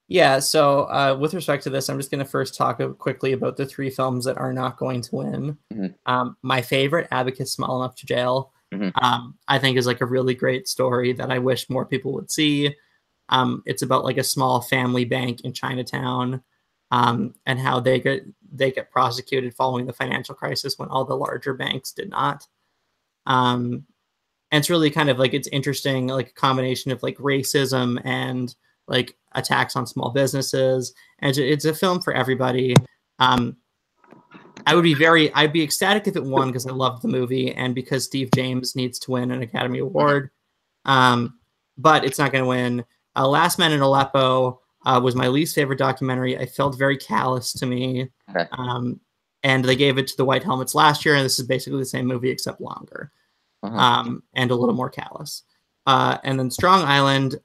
Yeah, so with respect to this, I'm just going to first talk quickly about the three films that are not going to win. My favorite, Abacus Small Enough to Jail, I think is like a really great story that I wish more people would see. It's about like a small family bank in Chinatown, and how they get prosecuted following the financial crisis when all the larger banks did not. And it's really kind of like, it's interesting, like a combination of like racism and like attacks on small businesses. And it's a film for everybody. I'd be ecstatic if it won because I loved the movie and because Steve James needs to win an Academy Award. But it's not going to win. Last Man in Aleppo was my least favorite documentary. I felt very callous to me. And they gave it to The White Helmets last year, and this is basically the same movie except longer. And a little more callous. And then Strong Island,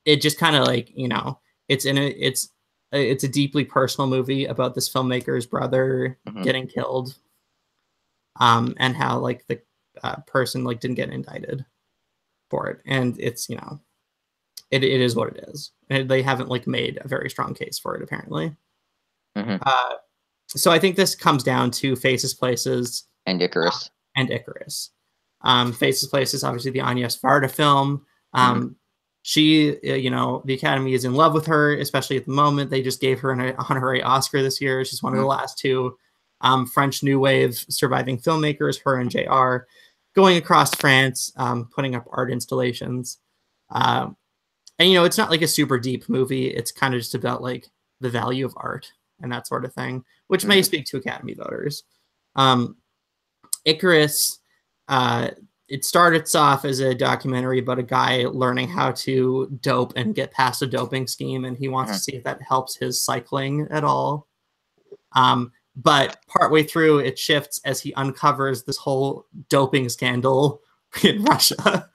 it just kind of like, you know, it's a deeply personal movie about this filmmaker's brother getting killed, and how like the person like didn't get indicted for it. And it's, you know, it is what it is. And they haven't like made a very strong case for it apparently. So I think this comes down to Faces Places and Icarus. Faces Places, obviously the Anya Sparta film. She, you know, the Academy is in love with her, especially at the moment. They just gave her an honorary Oscar this year. She's one of the last two. French New Wave surviving filmmakers, her and JR, going across France, putting up art installations. And, you know, it's not like a super deep movie. It's kind of just about like the value of art and that sort of thing, which may speak to Academy voters. Icarus, it starts off as a documentary about a guy learning how to dope and get past a doping scheme, and he wants to see if that helps his cycling at all. But partway through, it shifts as he uncovers this whole doping scandal in Russia,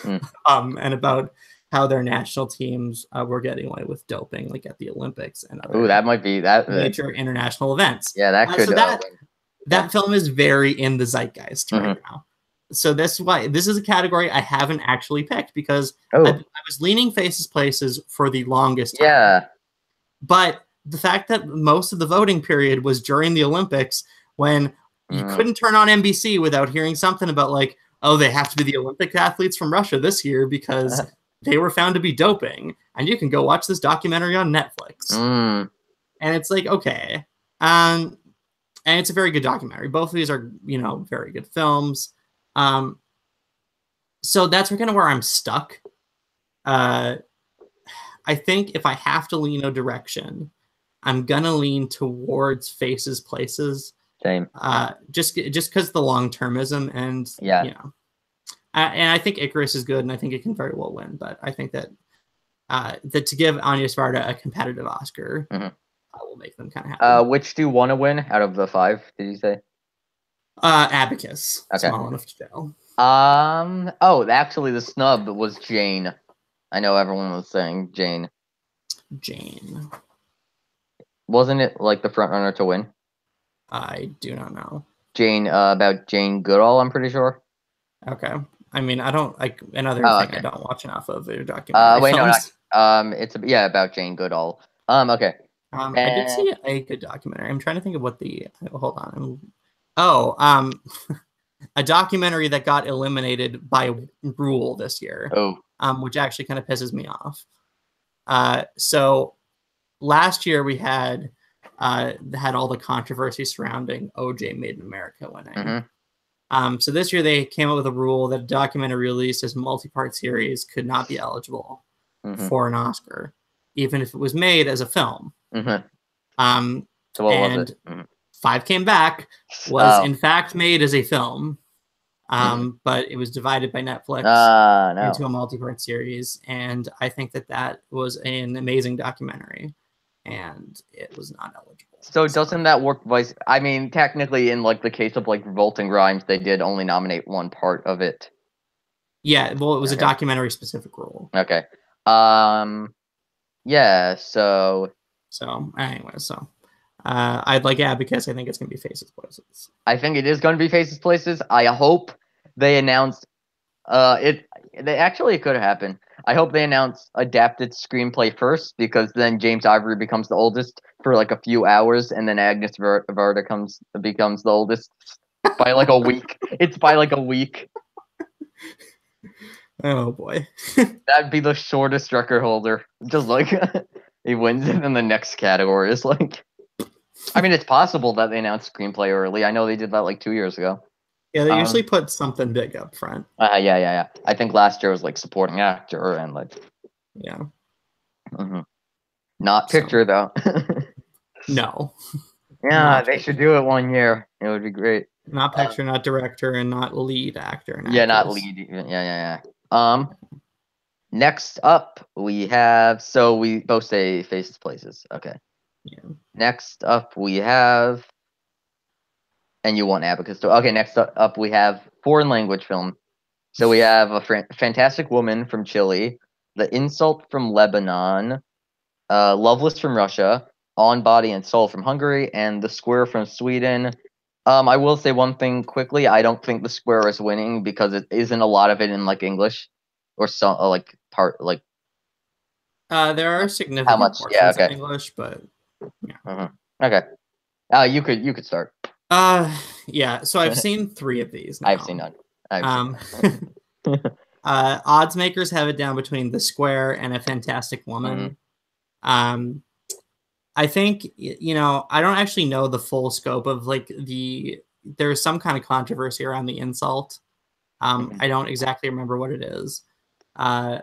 and about how their national teams were getting away with doping, like at the Olympics and other that might be that major international events. Yeah, that could. So that film is very in the zeitgeist right now. So that's why this is a category I haven't actually picked, because I was leaning Faces Places for the longest time. Yeah. But the fact that most of the voting period was during the Olympics, when you couldn't turn on NBC without hearing something about like, oh, they have to be the Olympic athletes from Russia this year because they were found to be doping, and you can go watch this documentary on Netflix. And it's like, okay. And it's a very good documentary. Both of these are, you know, very good films. So that's kind of where I'm stuck. I think if I have to lean a direction, I'm gonna lean towards Faces Places. Same. Just because the long termism and you know, and I think Icarus is good, and I think it can very well win. But I think that that to give Anya Sparta a competitive Oscar will make them kind of happy. Which do you want to win out of the 5? Did you say? Abacus. Okay. Small enough to fail. Oh, actually, the snub was Jane. I know everyone was saying Jane. Jane. Wasn't it like the front runner to win? I do not know. Jane, about Jane Goodall, I'm pretty sure. Okay. I mean, I don't like another thing I don't watch enough of their documentary films. It's about Jane Goodall. Okay. I did see a good documentary. I'm trying to think of what the hold on. A documentary that got eliminated by rule this year. Which actually kind of pisses me off. So last year we had all the controversy surrounding OJ Made in America winning. So this year they came up with a rule that a documentary released as a multi-part series could not be eligible for an Oscar, even if it was made as a film. So what was it? 5 Came Back was in fact made as a film, but it was divided by Netflix into a multi-part series, and I think that was an amazing documentary, and it was not eligible. So doesn't that work? I mean, technically, in like the case of like Revolting Rhymes, they did only nominate one part of it. Yeah, well, it was a documentary-specific rule. Okay. Yeah. So anyway, I'd like Abacus. I think it's gonna be Faces Places. I think it is going to be Faces Places. I hope they announce it could happen. I hope they announce adapted screenplay first, because then James Ivory becomes the oldest for like a few hours, and then Agnes Varda becomes the oldest by like a week. It's by like a week. Oh boy. That'd be the shortest record holder. Just like he wins it in the next category. It's like, I mean, it's possible that they announced screenplay early. I know they did that like 2 years ago. Yeah, they usually put something big up front. Yeah. I think last year was like supporting actor and like. Yeah. Not picture though. No. Yeah, they should do it one year. It would be great. Not picture, not director, and not lead actor. Not lead. Yeah. Next up, we have. So we both say Faces Places. Okay. Yeah. Next up, we have. And you want Abacus. Okay, next up, we have foreign language film. So we have A Fantastic Woman from Chile, The Insult from Lebanon, Loveless from Russia, On Body and Soul from Hungary, and The Square from Sweden. I will say one thing quickly. I don't think The Square is winning because it isn't a lot of it in like English or some like part like. There are significant portions in English, but yeah. Okay. You could start. Yeah. So I've seen 3 of these now. I've seen none. Odds makers have it down between The Square and A Fantastic Woman. I think, you know, I don't actually know the full scope of like there's some kind of controversy around the insult. I don't exactly remember what it is. So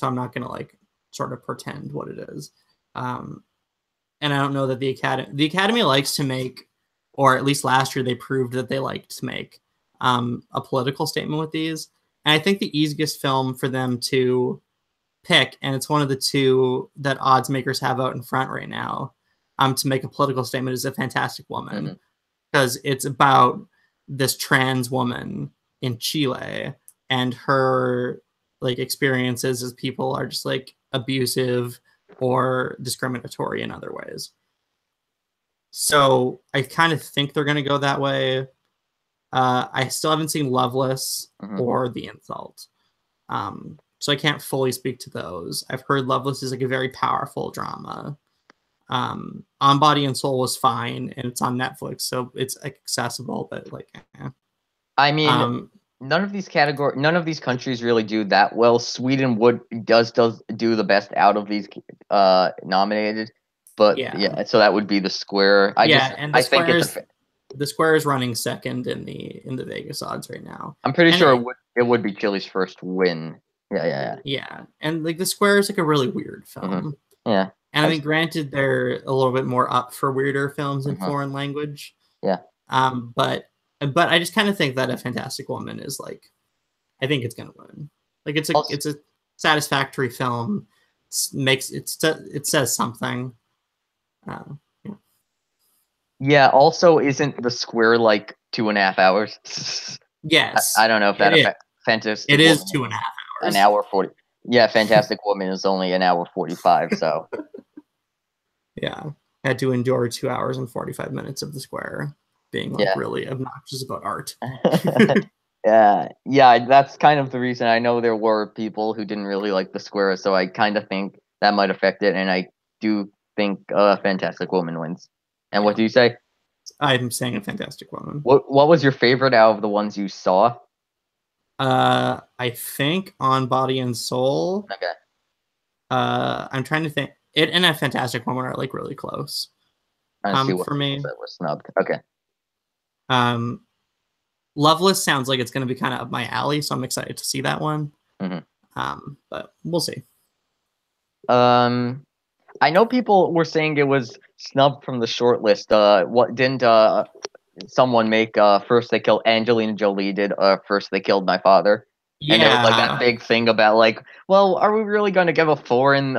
I'm not gonna like sort of pretend what it is. And I don't know that the Academy likes to make, or at least last year they proved that they liked to make a political statement with these. And I think the easiest film for them to pick, and it's one of the two that odds makers have out in front right now, to make a political statement, is A Fantastic Woman, because it's about this trans woman in Chile and her like experiences as people are just like abusive or discriminatory in other ways. So I kind of think they're going to go that way. I still haven't seen Loveless or The Insult. So I can't fully speak to those. I've heard Loveless is like a very powerful drama. On Body and Soul was fine, and it's on Netflix, so it's accessible, but like, I mean, none of these countries really do that well. Sweden does do the best out of these nominated, but yeah, so that would be The Square. The Square is running second in the Vegas odds right now. I'm pretty sure it would be Chile's first win. Yeah, and like The Square is like a really weird film. Yeah, and I mean, granted, they're a little bit more up for weirder films in foreign language. Yeah, but I just kind of think that A Fantastic Woman is like, I think it's gonna win. Like it's a satisfactory film. It says something. Yeah. Also, isn't The Square like 2.5 hours? Yes. I don't know if that affects Fantastic. It is 2.5 hours. An hour 40. Yeah, Fantastic Woman is only an hour 45. So. Yeah, had to endure 2 hours and 45 minutes of The Square being like really obnoxious about art. Yeah, that's kind of the reason. I know there were people who didn't really like The Square, so I kind of think that might affect it, and I do think Fantastic Woman wins. And what do you say? I'm saying A Fantastic Woman. What was your favorite out of the ones you saw? I think On Body and Soul. Okay. I'm trying to think. It and A Fantastic Woman are like really close. For me, that was snubbed. Okay. Loveless sounds like it's going to be kind of up my alley, so I'm excited to see that one. But we'll see. I know people were saying it was snubbed from the short list. What didn't someone make First They Killed Angelina Jolie did First They Killed My Father? Yeah. And there was like that big thing about like, well, are we really going to give a foreign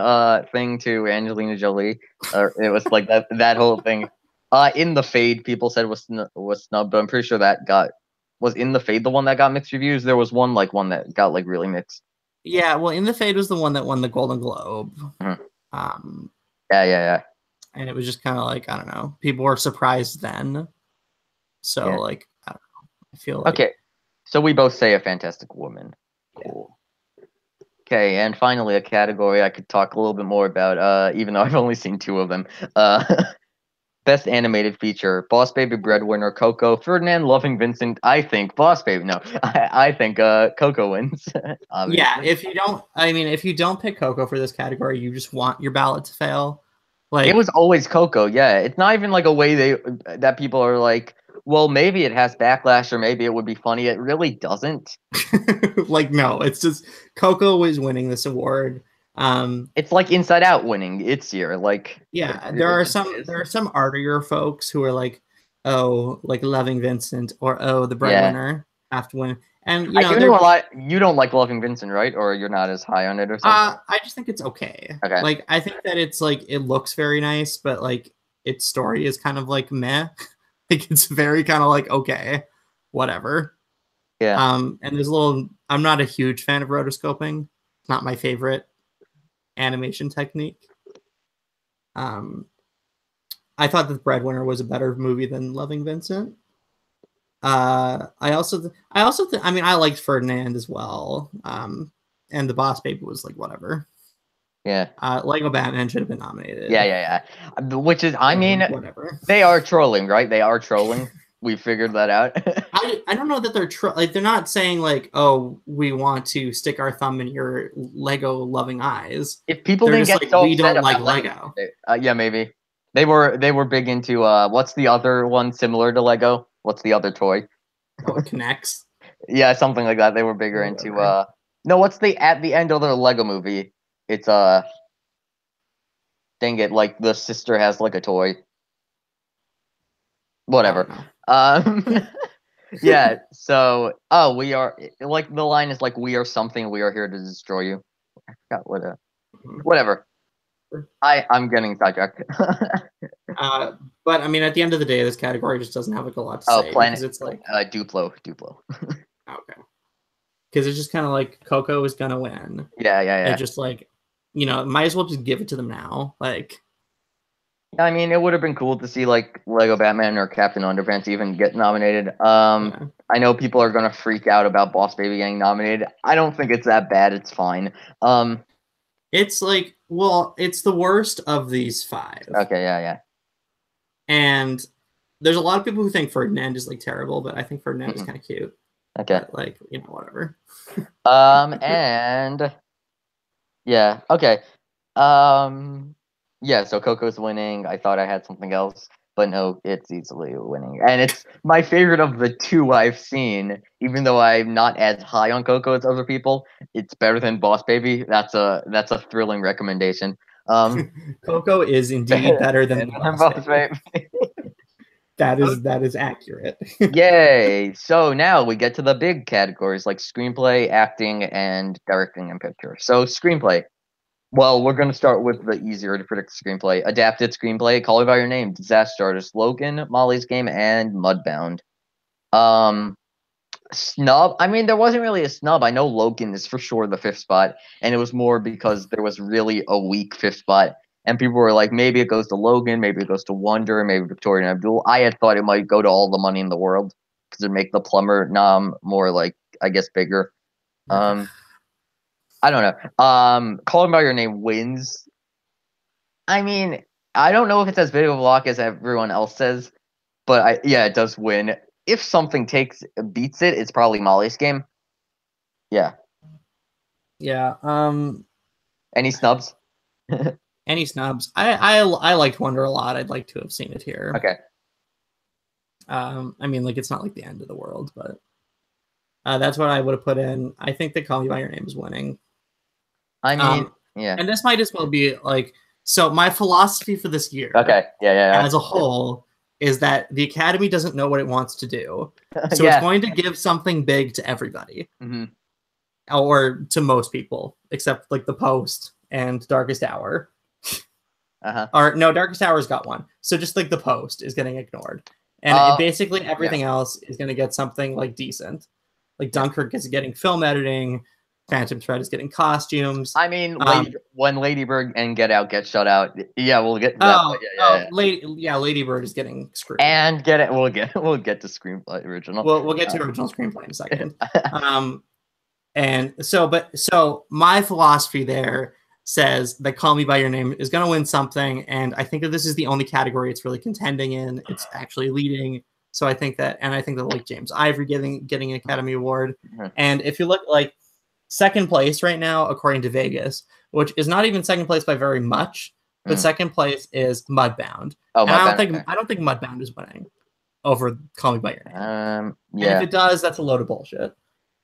thing to Angelina Jolie? Or it was like that whole thing. In the Fade, people said was snubbed, but I'm pretty sure that was In the Fade the one that got mixed reviews. There was one that got like really mixed. Yeah, well, In the Fade was the one that won the Golden Globe. Yeah. And it was just kind of like, I don't know, people were surprised then. So like, I don't know. I feel like okay. So we both say A Fantastic Woman. Cool. Okay, and finally a category I could talk a little bit more about, even though I've only seen 2 of them. Best Animated Feature: Boss Baby, Breadwinner, Coco, Ferdinand, Loving Vincent. I think Boss Baby. No, I think Coco wins. Yeah, if you don't pick Coco for this category, you just want your ballot to fail. Like, it was always Coco. Yeah, it's not even like a way that people are like, well, maybe it has backlash or maybe it would be funny. It really doesn't. Like, no, it's just Coco is winning this award. It's like Inside Out winning its year. Like, yeah, there are some artier folks who are like, oh, like Loving Vincent, or oh, The Breadwinner have to win. And you know a lot. You don't like Loving Vincent, right? Or you're not as high on it, or something. I just think it's okay. Okay. Like, I think that it's like, it looks very nice, but like its story is kind of like meh. Like, it's very kind of like, okay, whatever. Yeah. And there's I'm not a huge fan of rotoscoping. It's not my favorite animation technique. I thought that The Breadwinner was a better movie than Loving Vincent. I mean, I liked Ferdinand as well. And The Boss Baby was like, whatever. Yeah. Lego Batman should have been nominated. Yeah. Which is, I mean, whatever. They are trolling, right? They are trolling. We figured that out. I I don't know that they're not saying like, oh, we want to stick our thumb in your Lego loving eyes. If people They're didn't just get like, so we upset don't like about Lego. yeah, maybe they were big into what's the other one similar to Lego? What's the other toy? Oh, it connects. Yeah, something like that. They were bigger into Whatever. no, what's the at the end of the Lego movie? It's dang it, like the sister has like a toy. I don't Whatever. know. Um yeah, so we are like the line is like we are something, we are here to destroy you. I forgot what whatever. I'm getting sidetracked. But I mean, at the end of the day, this category just doesn't have like a lot to Oh, say Planet because it's like Duplo. okay, because it's just kind of like Coco is gonna win. Yeah. It just like, might as well just give it to them now. Like, I mean, it would have been cool to see like Lego Batman or Captain Underpants even get nominated. yeah. I know people are gonna freak out about Boss Baby getting nominated. I don't think it's that bad. It's fine. It's like, well, it's the worst of these 5. Okay, yeah. And there's a lot of people who think Ferdinand is like terrible, but I think Ferdinand is kind of cute. Okay. But, like, whatever. And yeah, okay. Yeah, so Coco's winning. I thought I had something else, but no, it's easily winning. And it's my favorite of the 2 I've seen, even though I'm not as high on Coco as other people. It's better than Boss Baby. That's a thrilling recommendation. Coco is indeed better than Boss Baby. That is accurate. Yay! So now we get to the big categories like screenplay, acting, and directing and picture. So screenplay. Well, we're going to start with the easier to predict screenplay. Adapted screenplay, Call Me By Your Name, Disaster Artist, Logan, Molly's Game, and Mudbound. Snub. I mean, there wasn't really a snub. I know Logan is for sure the 5th spot, and it was more because there was really a weak 5th spot, and people were like, maybe it goes to Logan, maybe it goes to Wonder, maybe Victoria and Abdul. I had thought it might go to All the Money in the World because it'd make the Plumber nom more like, I guess, bigger. I don't know. Call Me By Your Name wins. I mean, I don't know if it's as big of a lock as everyone else says, but it does win. If something beats it, it's probably Molly's Game. Yeah. Yeah. Any snubs? Any snubs? I liked Wonder a lot. I'd like to have seen it here. Okay. I mean, like, it's not like the end of the world, but that's what I would have put in. I think that Call Me By Your Name is winning. I mean, yeah. And this might as well be like, so my philosophy for this year, okay, yeah, as a whole, is that the Academy doesn't know what it wants to do, so Yeah. it's going to give something big to everybody, or to most people, except like The Post and Darkest Hour. Or no, Darkest Hour's got one, so just like The Post is getting ignored, and basically everything else is going to get something like decent. Like Dunkirk is getting film editing. Phantom Thread is getting costumes. I mean, when Lady Bird and Get Out get shut out, yeah, we'll get that. Lady Bird is getting screwed. And Get It, we'll get to screenplay original. We'll get to original screenplay in a second. And so my philosophy there says that Call Me By Your Name is going to win something, and I think that this is the only category it's really contending in. It's actually leading. So I think that like James Ivory getting an Academy Award, and if you look like second place right now, according to Vegas, which is not even second place by very much, but second place is Mudbound. And I don't think Mudbound is winning over Call Me By Your Name. And if it does, that's a load of bullshit.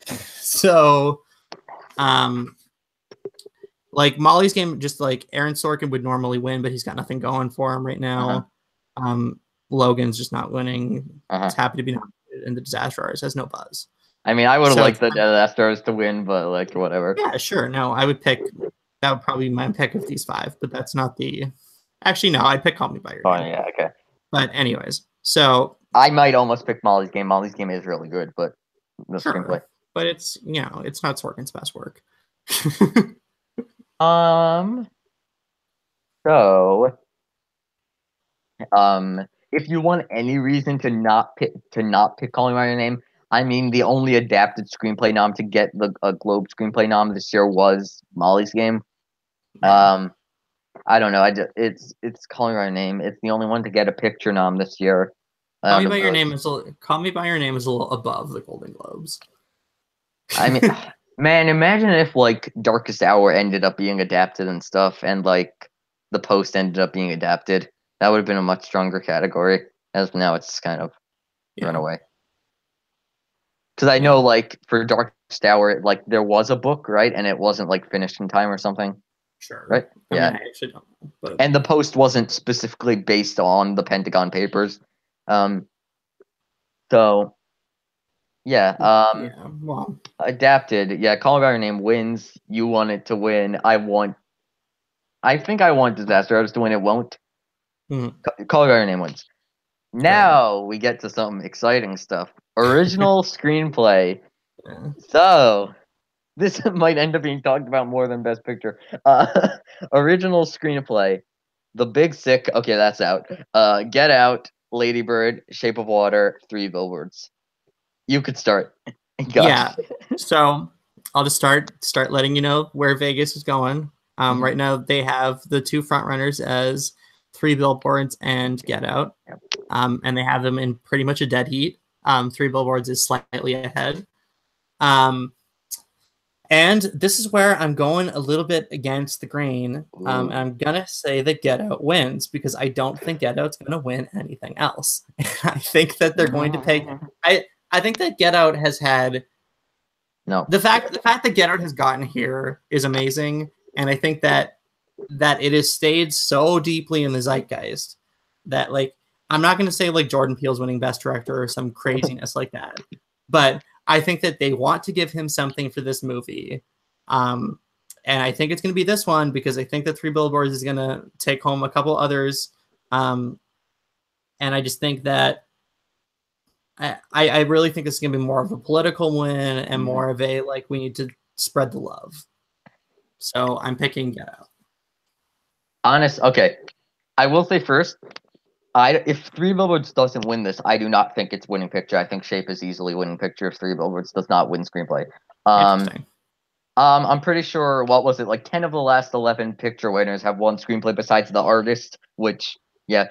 So, like Molly's Game, just like Aaron Sorkin would normally win, but he's got nothing going for him right now. Logan's just not winning. He's happy to be nominated, and The Disaster Artist has no buzz. I mean, I would have liked the Astros to win, but like whatever. Yeah, sure. No, I would pick. That would probably be my pick of these 5, but that's not the. Actually, no, I'd pick Call Me By Your Name. Oh yeah, okay. But anyways, so I might almost pick Molly's Game. Molly's Game is really good, but the screenplay. But it's it's not Sorkin's best work. So, if you want any reason to not pick Call Me By Your Name, I mean, the only adapted screenplay nom to get a Globe screenplay nom this year was Molly's Game. I don't know. It's Call Me By Your Name. It's the only one to get a picture nom this year. Call out Me of by Your Name those. Call Me by Your Name is a little above the Golden Globes. I mean, man, imagine if like Darkest Hour ended up being adapted and stuff, and like The Post ended up being adapted. That would have been a much stronger category. As now it's kind of run away. Because I know, like, for Darkest Hour, like there was a book, right, and it wasn't like finished in time or something, Sure. right? I Yeah. mean, I actually don't know, but And The Post wasn't specifically based on the Pentagon Papers. So yeah. yeah, well, Adapted. Yeah, Call Me by Your Name wins. You want it to win. I think I want Disaster Artist to win. It won't. mhm, Call Me by Your Name wins. good. Now we get to some exciting stuff. Original screenplay. Yeah. So this might end up being talked about more than Best Picture. Original screenplay. The Big Sick. Okay, that's out. Get Out, Lady Bird, Shape of Water, Three Billboards. You could start. Yeah. Gosh. So I'll just start letting you know where Vegas is going. Mhm. Right now they have the two front runners as Three Billboards and Get Out, Yep. and they have them in pretty much a dead heat. Three Billboards is slightly ahead. And this is where I'm going a little bit against the grain. And I'm going to say that Get Out wins because I don't think Get Out's going to win anything else. I think that they're going to pick. I think that Get Out has had No. the fact that Get Out has gotten here is amazing, and I think that it has stayed so deeply in the zeitgeist that, like, I'm not going to say like Jordan Peele's winning Best Director or some craziness like that, but I think that they want to give him something for this movie, and I think it's going to be this one because I think that Three Billboards is going to take home a couple others, and I just think that I really think this is going to be more of a political win and more of a, like, we need to spread the love. So I'm picking Get Out. Okay. I will say first, if Three Billboards doesn't win this, I do not think it's winning picture. I think Shape is easily winning picture if Three Billboards does not win screenplay. Interesting. I'm pretty sure, what was it, like 10 of the last 11 picture winners have won screenplay besides The Artist, which, yeah.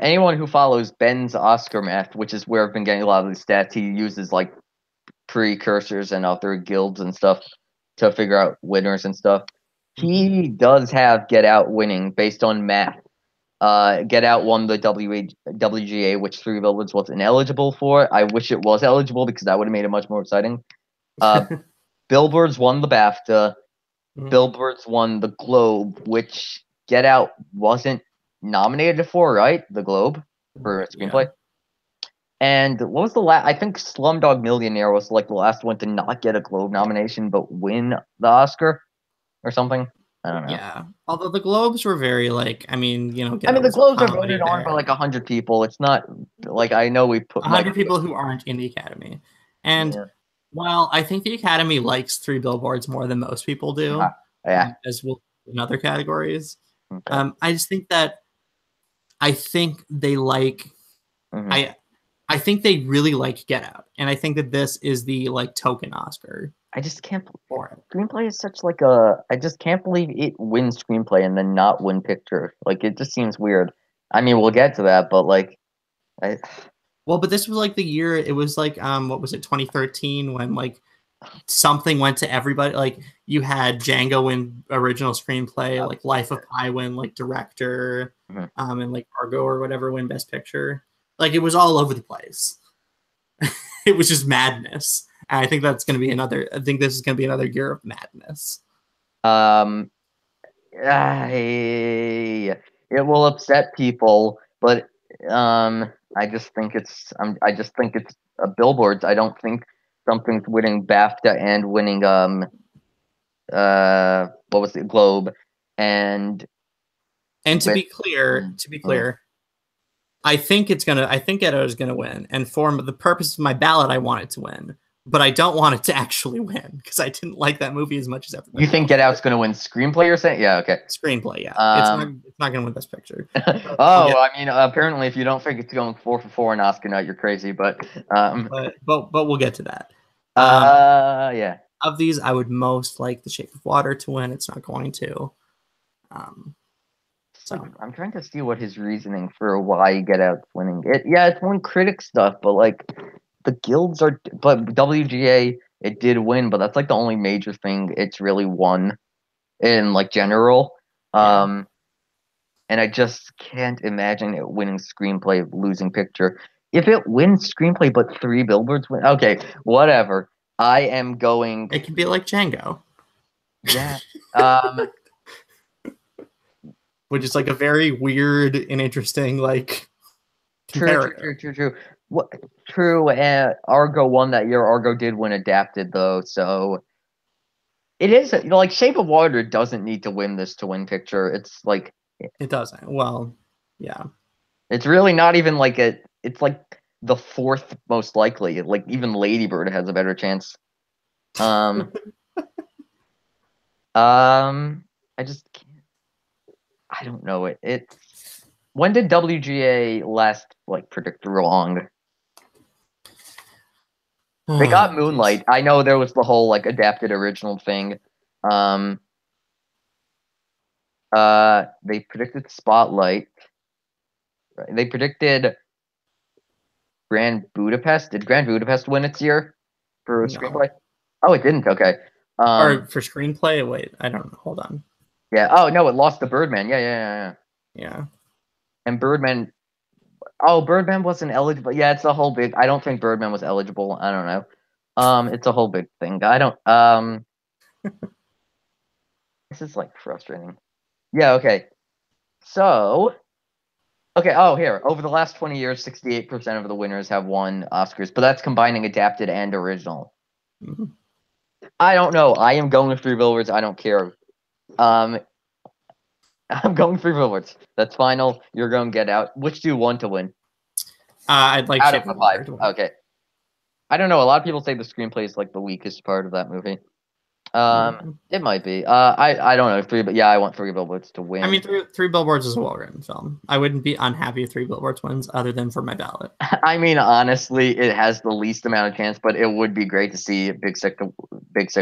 Anyone who follows Ben's Oscar math, which is where I've been getting a lot of these stats, he uses like precursors and other guilds and stuff to figure out winners and stuff. He does have Get Out winning based on math. Get Out won the WGA, which Three Billboards wasn't eligible for. I wish it was eligible because that would have made it much more exciting. Billboards won the BAFTA. Billboards won the Globe, which Get Out wasn't nominated for, right? The Globe for screenplay. Yeah. And what was the last? I think Slumdog Millionaire was like the last one to not get a Globe nomination but win the Oscar or something. I don't know. Yeah, although the Globes were very, like, I mean, you know, the Globes are voted on by like 100 people. It's not like, I know we put 100 people who aren't in the Academy, and while I think the Academy likes Three Billboards more than most people do, as well in other categories, I just think that I think they like I think they really like Get Out, and I think that this is the, like, token Oscar. I just can't believe it. Screenplay is such like a. I just can't believe it wins screenplay and then not win picture. Like, it just seems weird. I mean, we'll get to that, but like, well, but this was like the year. It was like what was it, 2013, when like something went to everybody. Like, you had Django win original screenplay, like Life of Pi win like director, and like Argo or whatever win Best Picture. Like, it was all over the place. It was just madness. And I think that's going to be another. I think this is going to be another year of madness. It will upset people, but I just think it's. I just think it's Billboards. I don't think something's winning BAFTA and winning what was it, Globe, and to be clear, I think Get Out is gonna win, and for the purpose of my ballot, I want it to win, but I don't want it to actually win because I didn't like that movie as much as everybody. You think Get Out's gonna win screenplay? You're saying, yeah, okay. Screenplay, yeah. It's not gonna win Best Picture. I mean, apparently, if you don't think it's going 4 for 4 in Oscar night, you're crazy. But we'll get to that. Yeah. Of these, I would most like The Shape of Water to win. It's not going to. So I'm trying to see what his reasoning for why Get Out's winning. It's one critic stuff, but like the guilds are. But WGA it did win, but that's like the only major thing it's really won in like general. yeah. And I just can't imagine it winning screenplay, losing picture. If it wins screenplay, but 3 Billboards win, okay, whatever. I am going. It could be like Django, Yeah. Um. which is like a very weird and interesting like comparator. True. What? True. Argo won that year. Argo did win adapted though, so it is like Shape of Water doesn't need to win this to win picture. It's like It doesn't. Well, yeah. it's really not even like a. It's like the fourth most likely. Like even Lady Bird has a better chance. Um. I just can't. I don't know it. When did WGA last like predict wrong? They got Moonlight. I know there was the whole like adapted original thing. Um. They predicted Spotlight. Right. They predicted Grand Budapest. Did Grand Budapest win its year for a No. screenplay? Oh, it didn't. Okay. Or for screenplay? Wait, I don't know. Hold on. Yeah. Oh no, it lost to Birdman. Yeah. Yeah. And Birdman. Oh, Birdman wasn't eligible. Yeah, it's a whole big. I don't think Birdman was eligible. I don't know. It's a whole big thing. I don't. This is like frustrating. Yeah. Okay. So. Okay. Oh, here. Over the last 20 years, 68% of the winners have won Oscars, but that's combining adapted and original. Mm-hmm. I don't know. I am going with 3 Billboards. I don't care. I'm going 3 Billboards. That's final. You're going Get Out. Which do you want to win? I'd like Out Shape of the of Water 5. to win. Okay. I don't know. A lot of people say the screenplay is like the weakest part of that movie. It might be. I don't know. But yeah, I want 3 Billboards to win. I mean, three Billboards is a well-written film. I wouldn't be unhappy if 3 Billboards wins, other than for my ballot. I mean, honestly, it has the least amount of chance, but it would be great to see Big Sick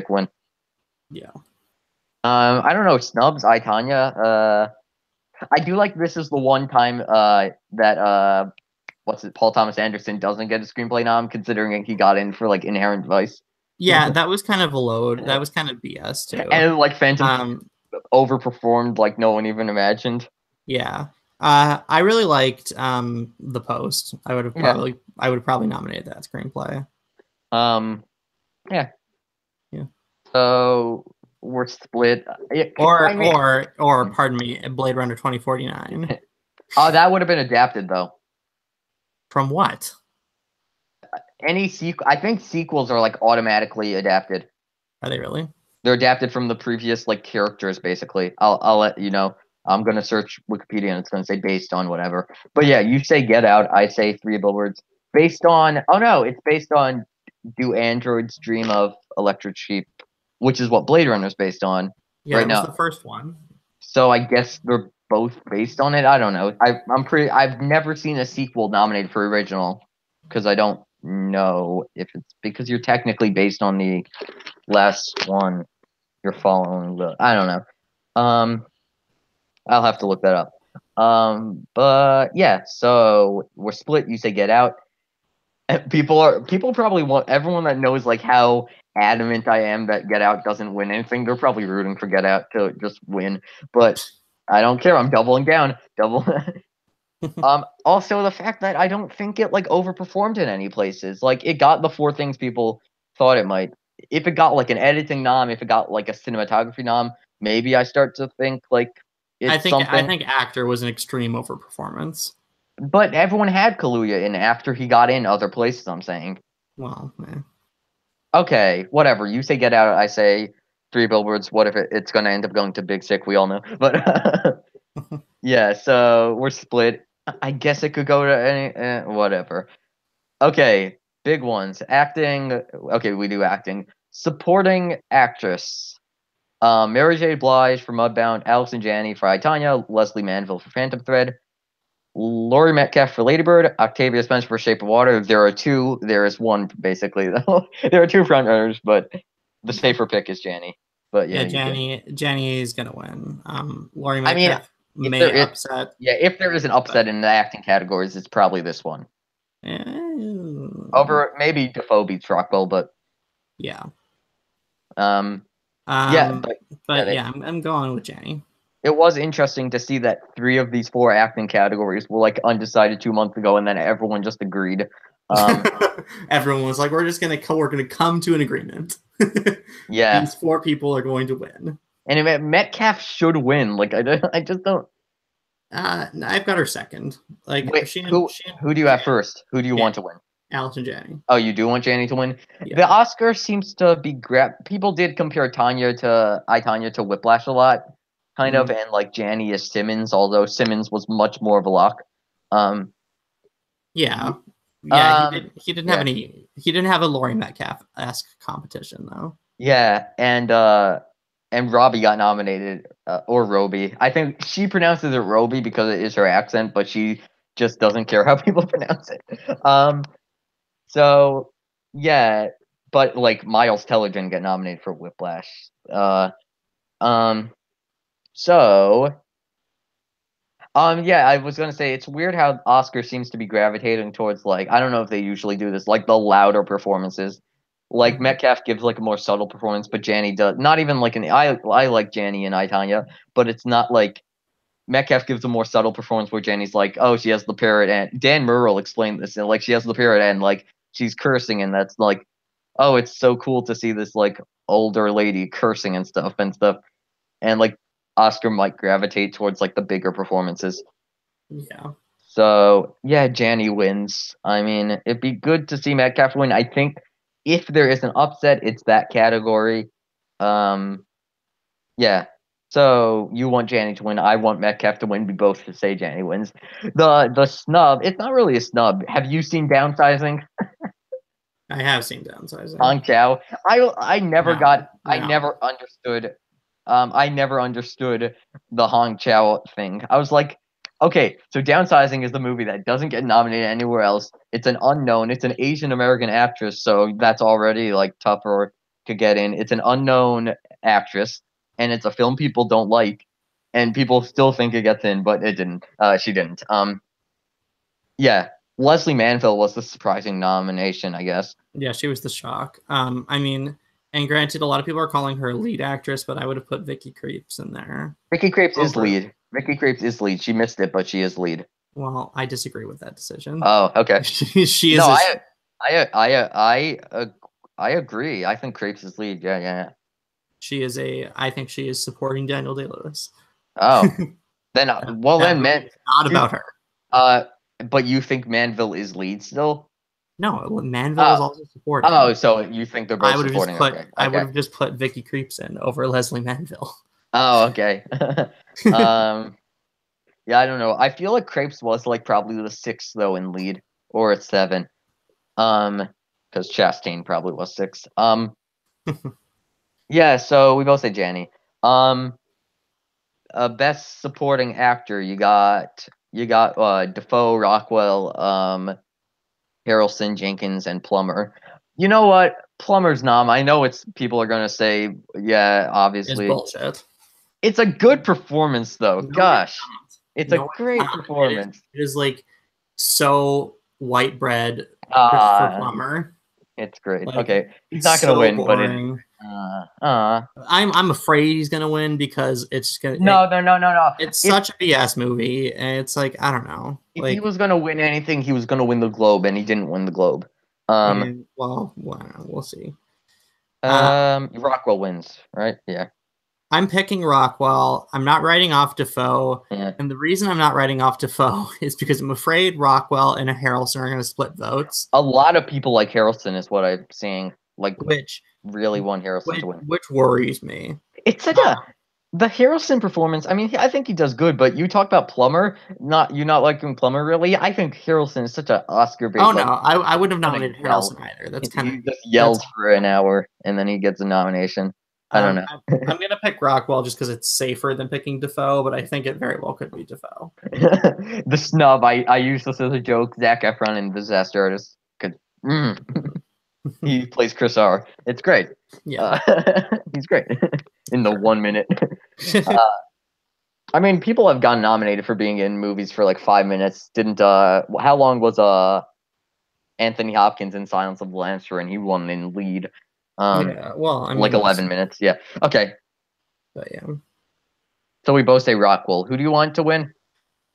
win. Yeah. I don't know. Snubs, I, Tanya. I do like this is the one time that Paul Thomas Anderson doesn't get a screenplay nom, considering he got in for like Inherent Vice. Yeah, that was kind of a load. That was kind of BS too. And like Phantom overperformed like no one even imagined. Yeah. I really liked The Post. I would have probably nominated that screenplay. Yeah. Yeah. So we're split. Or pardon me, Blade Runner 2049. Oh, that would have been adapted though. From what? Any sequel? I think sequels are like automatically adapted. Are they really? They're adapted from the previous like characters, basically. I'll let you know. I'm gonna search Wikipedia and it's gonna say based on whatever. But yeah, you say Get Out, I say 3 Billboards. Based on it's based on Do Androids Dream of Electric Sheep, which is what Blade Runner is based on. Yeah, right it was now. The first one. So I guess they're both based on it. I don't know. I've never seen a sequel nominated for original because I don't know if it's because you're technically based on the last one. You're following I don't know. I'll have to look that up. But yeah, so we're split. You say Get Out. People probably want everyone that knows like how adamant I am that Get Out doesn't win anything. They're probably rooting for Get Out to just win, but I don't care. I'm doubling down. Also the fact that I don't think it like overperformed in any places. Like it got the 4 things people thought it might. If it got like an editing nom, if it got like a cinematography nom, maybe I start to think like it's something. I think actor was an extreme overperformance. But everyone had Kaluuya in after he got in other places. I'm saying. Well, man. Okay, whatever. You say Get Out. I say 3 Billboards. What if it's going to end up going to Big Sick? We all know. But yeah, so we're split. I guess it could go to any whatever. Okay, big ones. Acting. Okay, we do acting. Supporting actress. Mary J. Blige for Mudbound, Allison Janney for I, Tanya, Leslie Manville for Phantom Thread, Laurie Metcalf for Lady Bird, Octavia Spencer for Shape of Water. There are 2. There is 1 basically though. There are 2 frontrunners, but the safer pick is Janney. But yeah, Janney is gonna win. Laurie Metcalf. may upset. Yeah, if there is an upset in the acting categories, it's probably this one. Over maybe Dafoe beats Rockwell, but yeah. Yeah, but yeah, I'm going with Jenny. It was interesting to see that 3 of these 4 acting categories were like undecided 2 months ago, and then everyone just agreed. Everyone was like, "We're gonna come to an agreement." Yeah, these 4 people are going to win. And Metcalf should win. Like I just don't. I've got her second. Like, wait, who do you have first? Who do you want to win? Allison Janney. Oh, you do want Janney to win? Yeah. The Oscar seems to be people did compare I, Tonya to Whiplash a lot, kind of, and like Janney is Simmons, although Simmons was much more of a lock. Yeah, he didn't have any. He didn't have a Laurie Metcalf-esque competition though. Yeah, and Robbie got nominated, or Roby. I think she pronounces it Roby because it is her accent, but she just doesn't care how people pronounce it. So yeah, but like Miles Teller didn't get nominated for Whiplash. Yeah, I was gonna say it's weird how Oscar seems to be gravitating towards like I don't know if they usually do this, like the louder performances. Like Metcalf gives like a more subtle performance, but Janney does not even like I like Janney and I, Tonya, but it's not like Metcalf gives a more subtle performance where Janney's like, oh, she has the parrot, and Dan Murrell explained this, and like she has the parrot, and like she's cursing, and that's like, oh, it's so cool to see this like older lady cursing and stuff, and like Oscar might gravitate towards like the bigger performances. Yeah. So yeah, Janney wins. I mean, it'd be good to see Metcalf win. I think if there is an upset, it's that category. Yeah. So you want Janney to win. I want Metcalf to win. We both should say Janney wins. The snub. It's not really a snub. Have you seen Downsizing? I have seen Downsizing. Hong Chow. I never understood. I never understood the Hong Chow thing. I was like, okay, so Downsizing is the movie that doesn't get nominated anywhere else. It's an unknown. It's an Asian American actress, so that's already like tougher to get in. It's an unknown actress, and it's a film people don't like, and people still think it gets in, but it didn't. She didn't. Yeah, Leslie Manville was the surprising nomination, I guess. Yeah, she was the shock. I mean, and granted, a lot of people are calling her lead actress, but I would have put Vicky Krieps in there. Vicky Krieps is lead. Vicky Krieps is lead. She missed it, but she is lead. Well, I disagree with that decision. Oh, okay. she is. No, I agree. I think Krieps is lead. Yeah. She is I think she is supporting Daniel Day-Lewis. Oh, then then man, not about her. But you think Manville is lead still? No, Manville is also supporting. Oh, so you think they're both supporting? I would have just put Vicky Krieps in over Leslie Manville. Oh, okay. Yeah, I don't know. I feel like Krieps was like probably the 6th though in lead, or a 7. Because Chastain probably was 6. Yeah. So we both say Janney. Best supporting actor, you got Dafoe, Rockwell, Harrelson, Jenkins, and Plummer. You know what? Plummer's nom. I know people are gonna say, yeah, obviously. It's bullshit. It's a good performance, though. No, gosh, it's a great performance. It is like so white bread for Plummer. It's great. Like, okay, he's not gonna win, boring. But I'm afraid he's gonna win because it's gonna. No. It's such a BS movie, and it's like I don't know. If he was gonna win anything, he was gonna win the Globe, and he didn't win the Globe. Well, we'll see. Rockwell wins, right? Yeah. I'm picking Rockwell. I'm not writing off Dafoe. Yeah. And the reason I'm not writing off Dafoe is because I'm afraid Rockwell and Harrelson are going to split votes. A lot of people like Harrelson is what I'm seeing. Like, which really want Harrelson to win. Which worries me. It's such the Harrelson performance. I mean, I think he does good, but you talk about Plummer, you not liking Plummer really. I think Harrelson is such an Oscar-based. Oh no, I wouldn't have nominated Harrelson either. That's kind of he just yells for an hour and then he gets a nomination. I don't know. I'm gonna pick Rockwell just because it's safer than picking Dafoe, but I think it very well could be Dafoe. The snub. I use this as a joke. Zac Efron in Disaster Artist. He plays Chris R. It's great. Yeah, he's great in the 1 minute. I mean, people have gotten nominated for being in movies for like 5 minutes. Didn't how long was Anthony Hopkins in Silence of the Lambs for? And he won in lead. Yeah, well, I mean, like 11 minutes. Yeah. Okay. But yeah. So we both say Rockwell. Who do you want to win?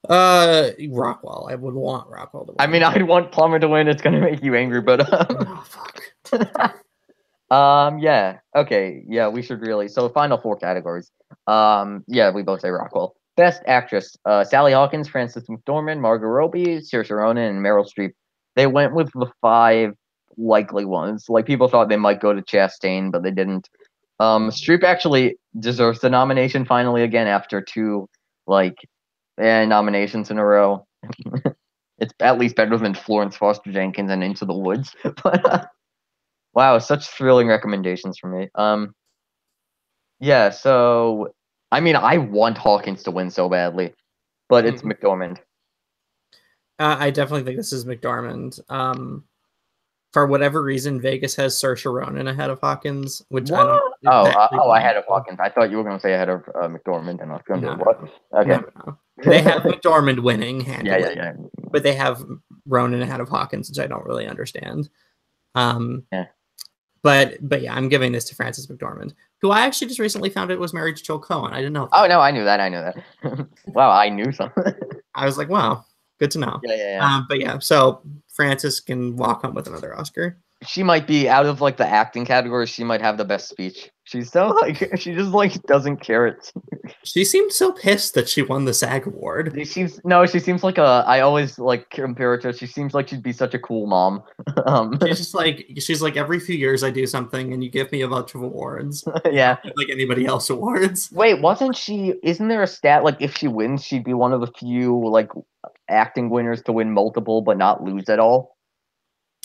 Rockwell. I would want Rockwell to win. I mean, I'd want Plummer to win. It's gonna make you angry, but oh fuck. yeah. Okay. Yeah, we should really. So final four categories. Yeah, we both say Rockwell. Best actress: Sally Hawkins, Frances McDormand, Margot Robbie, Saoirse Ronan, and Meryl Streep. They went with the 5 likely ones. Like people thought they might go to Chastain, but they didn't. Streep actually deserves the nomination finally again after 2 like nominations in a row. It's at least better than Florence Foster Jenkins and Into the Woods. But wow, such thrilling recommendations for me. Yeah, so I mean, I want Hawkins to win so badly, but it's McDormand. I definitely think this is McDormand. For whatever reason, Vegas has Saoirse Ronan ahead of Hawkins, which what? I don't. Ahead of Hawkins. I thought you were going to say ahead of McDormand, and I was going to do what? Okay. No. They have McDormand winning. Yeah. But they have Ronan ahead of Hawkins, which I don't really understand. Yeah. But yeah, I'm giving this to Frances McDormand, who I actually just recently found out was married to Joel Cohen. I didn't know. Oh no, I knew that. Wow, I knew something. I was like, wow, good to know. Yeah. But yeah, so Frances can walk home with another Oscar. She might be out of like the acting category. She might have the best speech. She's so like she just like doesn't care. She seemed so pissed that she won the SAG award. She seems like I always like compare her to. She seems like she'd be such a cool mom. She's like every few years I do something and you give me a bunch of awards. Yeah, like anybody else awards. Wait, wasn't she? Isn't there a stat like if she wins, she'd be one of the few like acting winners to win multiple but not lose at all?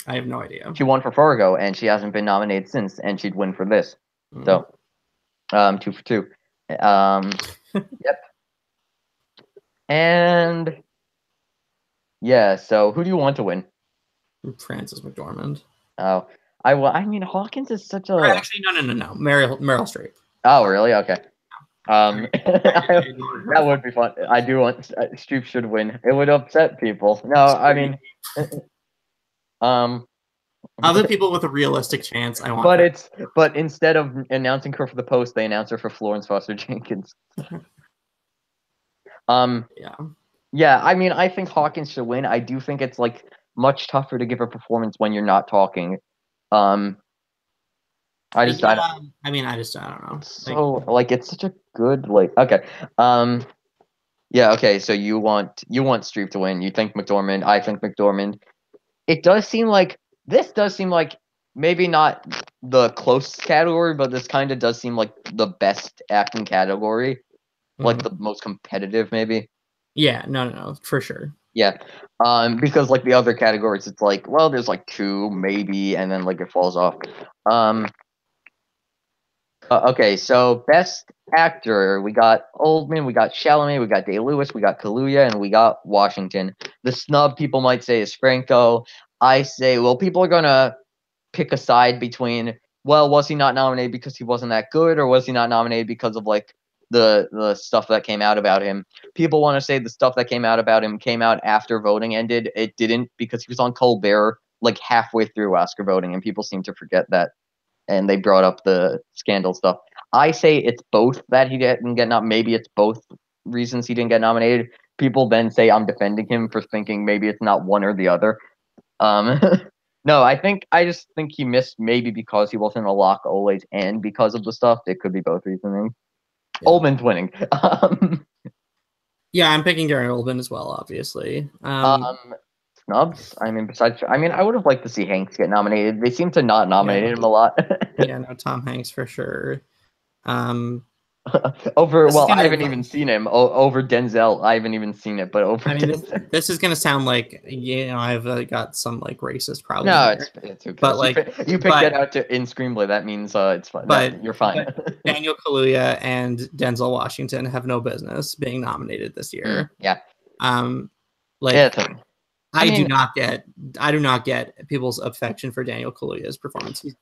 I have no idea. She won for Fargo, and she hasn't been nominated since, and she'd win for this. So, 2 for 2. Yep. And yeah, so who do you want to win? Frances McDormand. Oh, I mean, Hawkins is such a. Actually, no. Meryl Streep. Oh, really? Okay. That would be fun. I do want Streep should win. It would upset people. No, I mean. Other people with a realistic chance, I want. But instead of announcing her for the Post, they announce her for Florence Foster Jenkins. Yeah. I mean, I think Hawkins should win. I do think it's like much tougher to give a performance when you're not talking. I don't know. So like it's such a good like okay. Yeah, okay, so you want Streep to win. You think McDormand, I think McDormand. This does seem like maybe not the close category, but this kind of does seem like the best acting category. Like the most competitive maybe. Yeah, no, for sure. Yeah. Because like the other categories it's like, well, there's like 2 maybe and then like it falls off. Okay, so best actor, we got Oldman, we got Chalamet, we got Day-Lewis, we got Kaluuya, and we got Washington. The snub people might say is Franco. I say, well, people are gonna pick a side between, well, was he not nominated because he wasn't that good, or was he not nominated because of like the stuff that came out about him? People want to say the stuff that came out about him came out after voting ended. It didn't, because he was on Colbert like halfway through Oscar voting, and people seem to forget that. And they brought up the scandal stuff. I say it's both that he didn't get nominated. Maybe it's both reasons he didn't get nominated. People then say I'm defending him for thinking maybe it's not one or the other. No, I just think he missed maybe because he wasn't a lock always and because of the stuff. It could be both reasoning. Yeah. Oldman's winning. Yeah, I'm picking Gary Oldman as well, obviously. Snubs? I mean, I would have liked to see Hanks get nominated. They seem to not nominate him a lot. Yeah, no, Tom Hanks for sure. I haven't even seen him. Over Denzel, I haven't even seen it, but over. I mean, this is gonna sound like I've got some like racist problems. No, it's okay. But like you picked it out in screenplay. That means it's fine. But you're fine. But Daniel Kaluuya and Denzel Washington have no business being nominated this year. Yeah. I do not get people's affection for Daniel Kaluuya's performance. He's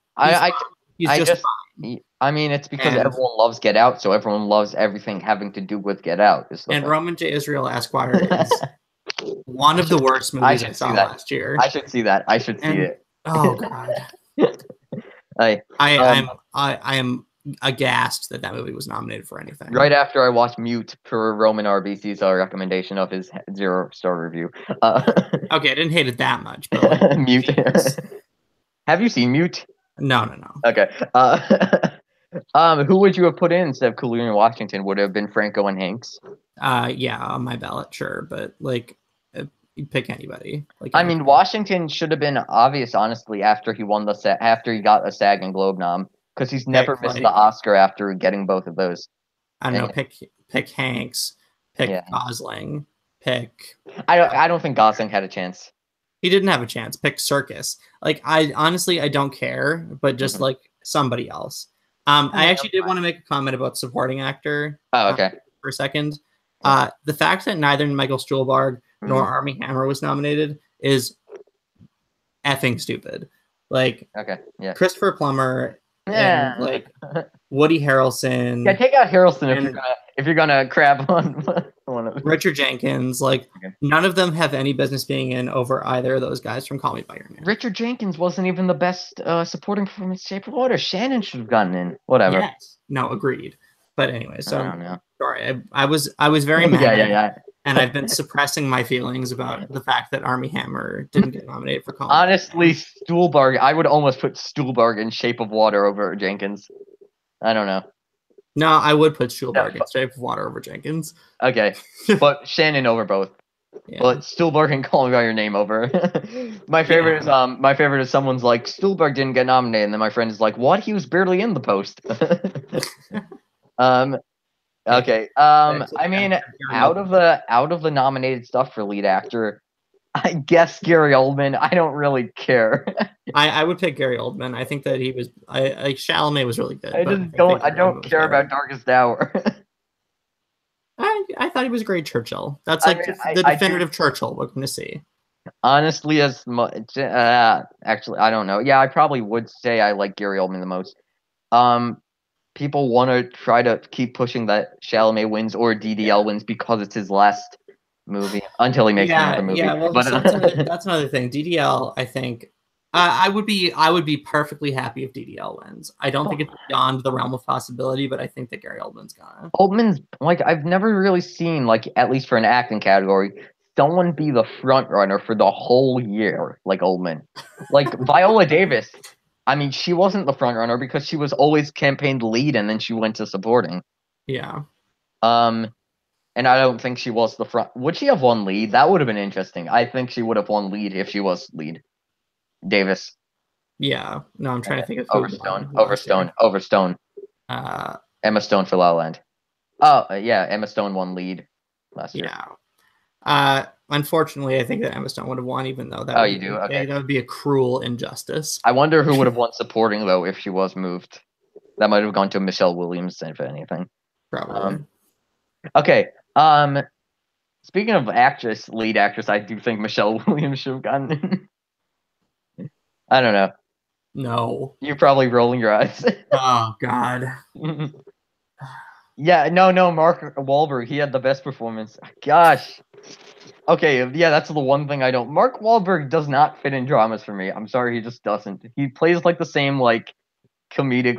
just fine. I mean, it's because And everyone loves Get Out, so everyone loves everything having to do with Get Out. Is the and thing. Roman J. Israel Esquire is one of the worst movies I saw last year. I should see that. I should see it. Oh god, I I am aghast that movie was nominated for anything. Right after I watched Mute per Roman RBC's recommendation of his 0-star review. Okay, I didn't hate it that much, but like, Mute. Have you seen Mute? No. Okay. Who would you have put in instead of Cooley and Washington? Would it have been Franco and Hanks? Yeah, on my ballot, sure, but like, you pick anybody. Like, I mean, Washington should have been obvious, honestly, after he won after he got a SAG and Globe nom, because he's never missed the Oscar after getting both of those. I don't know. Pick Hanks. Pick Gosling. Pick. I don't think Gosling had a chance. He didn't have a chance. Pick Serkis. Like, I honestly, I don't care, but just like somebody else. I actually did want to make a comment about supporting actor. Oh, okay. For a second, the fact that neither Michael Stuhlbarg nor Armie Hammer was nominated is effing stupid. Like, okay, yeah, Christopher Plummer, and like Woody Harrelson. Yeah, take out Harrelson if you're gonna crap on one of them. Richard Jenkins. Like, none of them have any business being in over either of those guys from Call Me by Your Name. Richard Jenkins wasn't even the best supporting performance. Shape of Water. Shannon should have gotten in. Whatever. Yes. No, agreed. But anyway, so sorry, I was very mad. yeah. And I've been suppressing my feelings about the fact that Armie Hammer didn't get nominated for Call Me. Honestly, Stuhlbarg, I would almost put Stuhlbarg in Shape of Water over Jenkins. I don't know. No, I would put Stuhlbarg in Shape of Water over Jenkins. Okay, but Shannon over both. Yeah. But Stuhlbarg and Call Me by Your Name over. My favorite is someone's like, Stuhlbarg didn't get nominated, and then my friend is like, what? He was barely in the post. Okay. I mean, out of the nominated stuff for lead actor, I guess Gary Oldman. I don't really care. I would pick Gary Oldman. I think that he was. Like Chalamet was really good. I don't care about Darkest Hour. I thought he was a great Churchill. That's like the definitive Churchill we're going to see. Honestly, as much. Actually, I don't know. Yeah, I probably would say I like Gary Oldman the most. People want to try to keep pushing that Chalamet wins or DDL wins because it's his last movie until he makes another movie. Yeah, well, that's another thing. DDL, I think, I would be perfectly happy if DDL wins. I don't think it's beyond the realm of possibility, but I think that Gary Oldman's gonna. Oldman's like I've never really seen like at least for an acting category someone be the front runner for the whole year like Oldman, like Viola Davis. I mean, she wasn't the front runner because she was always campaigned lead and then she went to supporting. Yeah. And I don't think she was the front. Would she have won lead? That would have been interesting. I think she would have won lead if she was lead. Davis. Yeah. No, I'm trying to think of Over Stone. Emma Stone for La La Land. Oh, yeah, Emma Stone won lead last year. Yeah. Unfortunately, I think that Emma Stone would have won, even though that would be a cruel injustice. I wonder who would have won supporting though if she was moved. That might have gone to Michelle Williams, if anything. Probably. Okay. Speaking of lead actress, I do think Michelle Williams should have gotten in. I don't know. No. You're probably rolling your eyes. Oh God. Yeah, no, Mark Wahlberg, he had the best performance. Gosh. Okay, yeah, that's the one thing I don't. Mark Wahlberg does not fit in dramas for me. I'm sorry, he just doesn't. He plays like the same like comedic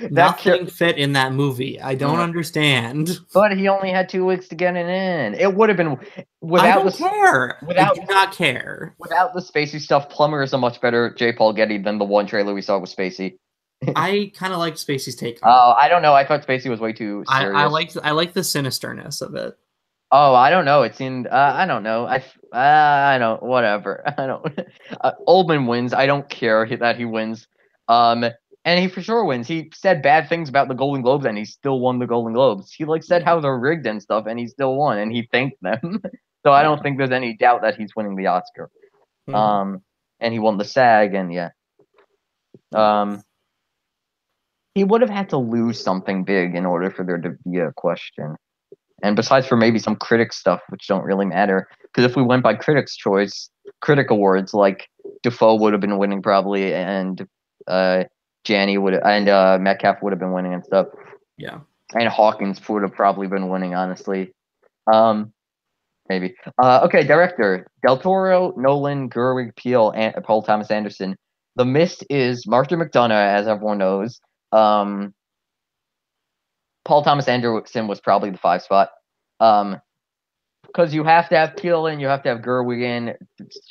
nothing fit in that movie. I don't understand. But he only had 2 weeks to get it in. It would have been without I do not care. Without the Spacey stuff, Plummer is a much better J. Paul Getty than the one trailer we saw with Spacey. I kind of liked Spacey's take on it. Oh, I don't know. I thought Spacey was way too serious. I like the sinisterness of it. Oh, I don't know. It seemed I don't know. I don't whatever. I don't. Oldman wins. I don't care that he wins. And he for sure wins. He said bad things about the Golden Globes, and he still won the Golden Globes. He said how they're rigged and stuff, and he still won, and he thanked them. So I don't think there's any doubt that he's winning the Oscar. And he won the SAG, and yeah. He would have had to lose something big in order for there to be a question. And besides for maybe some critic stuff, which don't really matter. Because if we went by Critics' Choice, critic awards, like Dafoe would have been winning probably, and Janney would and Metcalf would have been winning and stuff. Yeah. And Hawkins would have probably been winning, honestly. Maybe. Okay, director: Del Toro, Nolan, Gerwig, Peele, and Paul Thomas Anderson. The Mist is Martin McDonagh, as everyone knows. Paul Thomas Anderson was probably the 5 spot. Because you have to have Peele in, you have to have Gerwig in,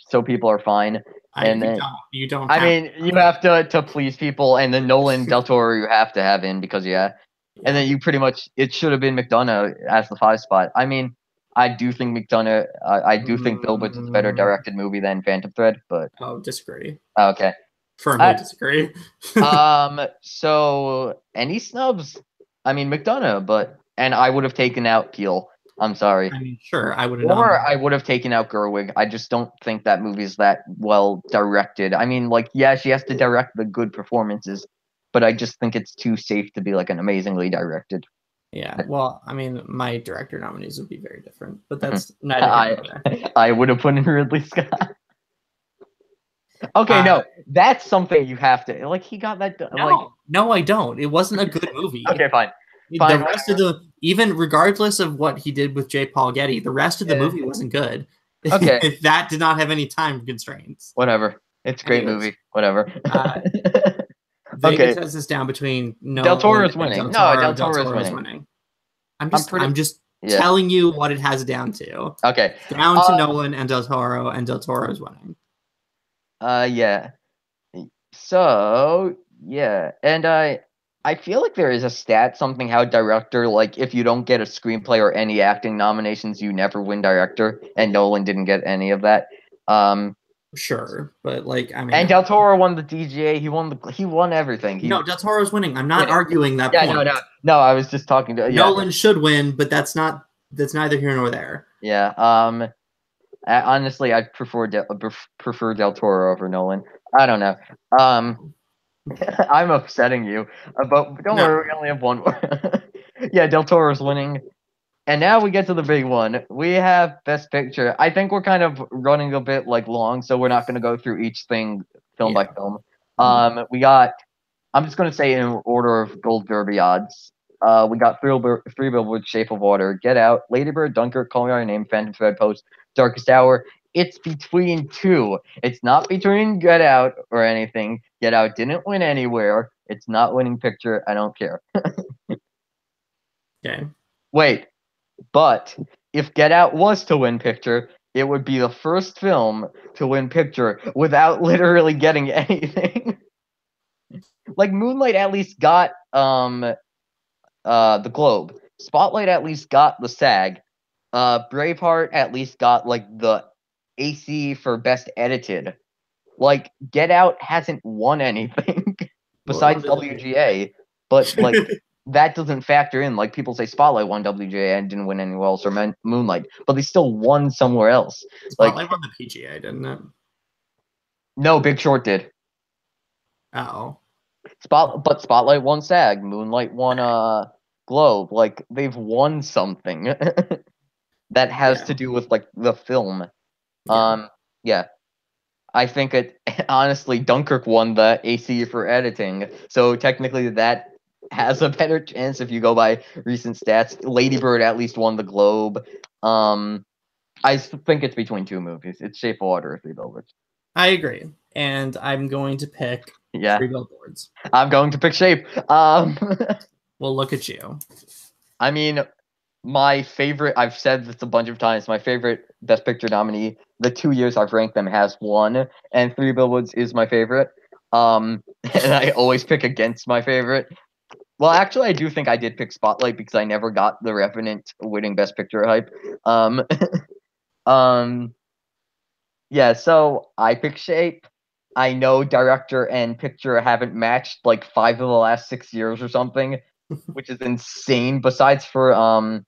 so people are fine. And then you don't. I mean, you have to please people, and then Nolan, Del Toro, you have to have in because and then you pretty much it should have been McDonagh as the 5 spot. I mean, I do think McDonagh. I do think Billboards is a better directed movie than Phantom Thread, but disagree. Okay, firmly disagree. So any snubs? I mean, McDonagh, and I would have taken out Peele. I'm sorry. I mean, sure, I would have. Or I would have taken out Gerwig. I just don't think that movie's that well directed. I mean, like, yeah, she has to direct the good performances, but I just think it's too safe to be like an amazingly directed. Yeah, well, I mean, my director nominees would be very different, but that's neither. I would have put in Ridley Scott. Okay, no, that's something you have to like. He got that. No, I don't. It wasn't a good movie. Okay, fine. The rest of even regardless of what he did with J. Paul Getty, the rest of the movie wasn't good. Okay. That did not have any time constraints. Whatever. It's a great movie. Whatever. Vegas has this down between Del Toro's winning. Del Toro's winning. I'm just telling you what it has down to. Okay. Down to Nolan and Del Toro, and Del Toro's winning. Yeah. So, yeah. And I feel like there is a stat, something how director, like, if you don't get a screenplay or any acting nominations, you never win director, and Nolan didn't get any of that. Sure, but like, I mean, and Del Toro won the DGA. He won everything. No, Del Toro's winning. I'm not arguing that point. No. I was just talking to Nolan should win, but that's neither here nor there. Yeah. Honestly, I prefer Del Toro over Nolan. I don't know. I'm upsetting you, but don't worry, we only have one more. Yeah, Del Toro's winning. And now we get to the big one. We have Best Picture. I think we're kind of running a bit long, so we're not going to go through each thing film by film. We got, I'm just going to say in order of Gold Derby odds. We got Three Billboards, Shape of Water, Get Out, Lady Bird, Dunkirk, Call Me by Your Name, Phantom Thread, Post, Darkest Hour. It's between 2. It's not between Get Out or anything. Get Out didn't win anywhere. It's not winning picture. I don't care. Okay. Wait, but if Get Out was to win picture, it would be the first film to win picture without literally getting anything. Like Moonlight at least got the Globe. Spotlight at least got the SAG. Braveheart at least got like the AC for Best Edited. Like Get Out hasn't won anything besides WGA, but like that doesn't factor in. Like people say Spotlight won WGA and didn't win anywhere else, or Moonlight, but they still won somewhere else. Spotlight won the PGA, didn't it? No, Big Short did. Oh. But Spotlight won SAG. Moonlight won Globe. Like they've won something that has to do with like the film. Yeah. I think honestly Dunkirk won the AC for editing. So technically that has a better chance if you go by recent stats. Lady Bird at least won the Globe. I think it's between 2 movies. It's Shape of Water or Three Billboards. I agree. And I'm going to pick Three Billboards. I'm going to pick Shape. Well, look at you. I mean, my favorite, I've said this a bunch of times, my favorite Best Picture nominee, the 2 years I've ranked them, has won, and Three Billboards is my favorite. And I always pick against my favorite. Well, actually, I do think I did pick Spotlight because I never got The Revenant winning Best Picture hype. Yeah, so I pick Shape. I know director and picture haven't matched like 5 of the last 6 years or something, which is insane. Besides for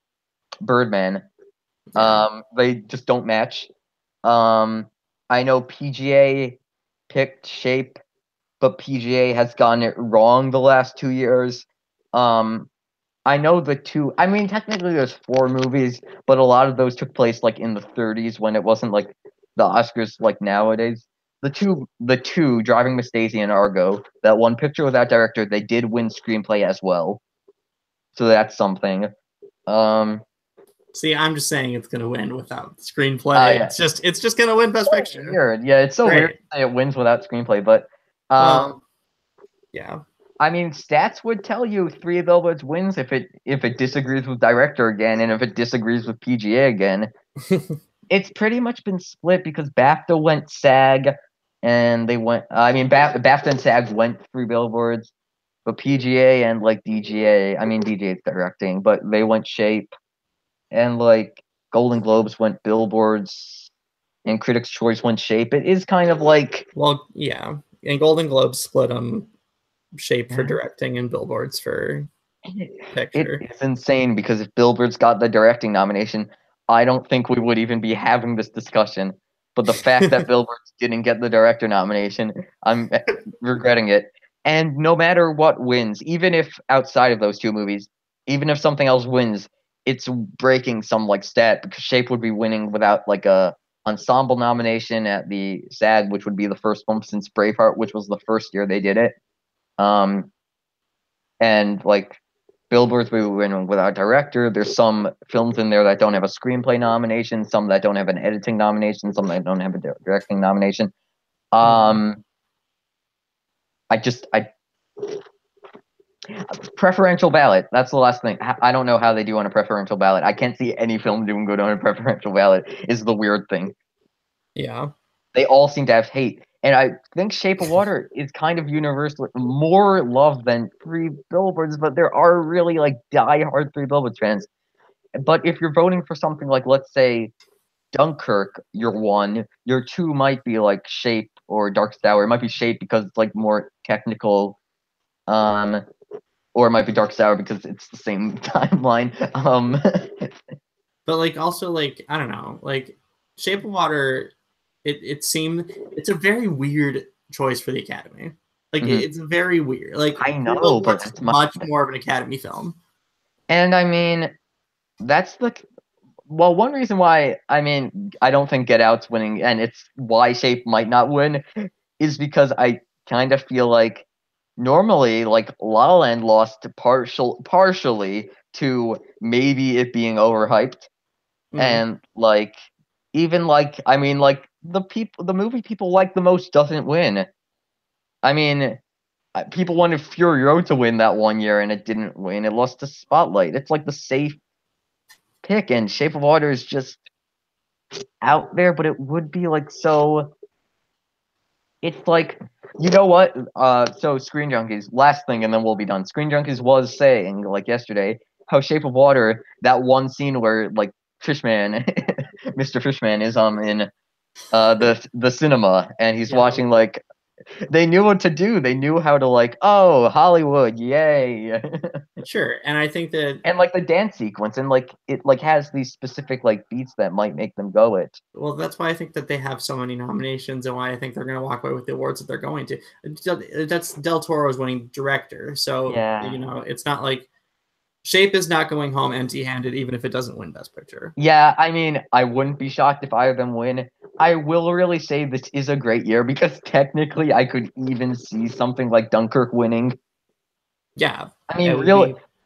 Birdman, they just don't match. I know PGA picked Shape, but PGA has gotten it wrong the last 2 years. I know I mean, technically there's 4 movies, but a lot of those took place like in the 30s when it wasn't like the Oscars like nowadays. the two Driving Miss Daisy and Argo, that one Picture Without Director, they did win screenplay as well. So that's something. See, I'm just saying it's gonna win without screenplay. Yeah. It's just gonna win Best Picture. Weird. Yeah, it's so weird to say it wins without screenplay, but well, yeah. I mean, stats would tell you Three Billboards wins if it disagrees with director again, and if it disagrees with PGA again. It's pretty much been split because BAFTA went SAG, and they went. I mean, BAFTA and SAG went Three Billboards, but PGA and like DGA. I mean, DGA's directing, but they went Shape, and like Golden Globes went Billboards, and Critics' Choice went Shape. It is kind of like, well, yeah, and Golden Globes split them. Shape for directing and Billboards for picture. It's insane because if Billboards got the directing nomination, I don't think we would even be having this discussion. But the fact that Billboards didn't get the director nomination, I'm regretting it. And no matter what wins, even if outside of those two movies, even if something else wins, it's breaking some like stat because Shape would be winning without like a ensemble nomination at the SAG, which would be the first one since Braveheart, which was the first year they did it. And like Billboards, we win without director. There's some films in there that don't have a screenplay nomination, some that don't have an editing nomination, some that don't have a directing nomination. I preferential ballot. That's the last thing. I don't know how they do on a preferential ballot. I can't see any film doing good on a preferential ballot. Is the weird thing. Yeah, they all seem to have hate. And I think Shape of Water is kind of universally more loved than Three Billboards, but there are really like die-hard Three Billboards fans. But if you're voting for something like, let's say, Dunkirk, your one, your two might be like Shape or Darkest Hour. It might be Shape because it's like more technical, or it might be Darkest Hour because it's the same timeline. But like also like I don't know, like Shape of Water. It seemed it's a very weird choice for the Academy. Like it's very weird. Like I know, but it's much more of an Academy film. And I mean, that's the one reason why I mean I don't think Get Out's winning, and it's why Shape might not win, is because I kind of feel like normally like La La Land lost partially to maybe it being overhyped, and like even like I mean like the movie people like the most doesn't win. I mean, people wanted Fury Road to win that one year and it didn't win. It lost to Spotlight. It's like the safe pick, and Shape of Water is just out there, but it would be like so. It's like, you know what? So Screen Junkies, last thing, and then we'll be done. Screen Junkies was saying like yesterday how Shape of Water, that one scene where like Fishman, Mr. Fishman is in the cinema and he's watching like they knew what to do. They knew how to like, oh, Hollywood, yay. Sure. And I think that and like the dance sequence and like it like has these specific like beats that might make them go it. Well, that's why I think that they have so many nominations and why I think they're going to walk away with the awards that they're going to. That's Del Toro's winning director. So, you know, it's not like Shape is not going home empty-handed, even if it doesn't win Best Picture. Yeah, I mean, I wouldn't be shocked if either of them win. I will really say this is a great year because technically I could even see something like Dunkirk winning. Yeah. I mean,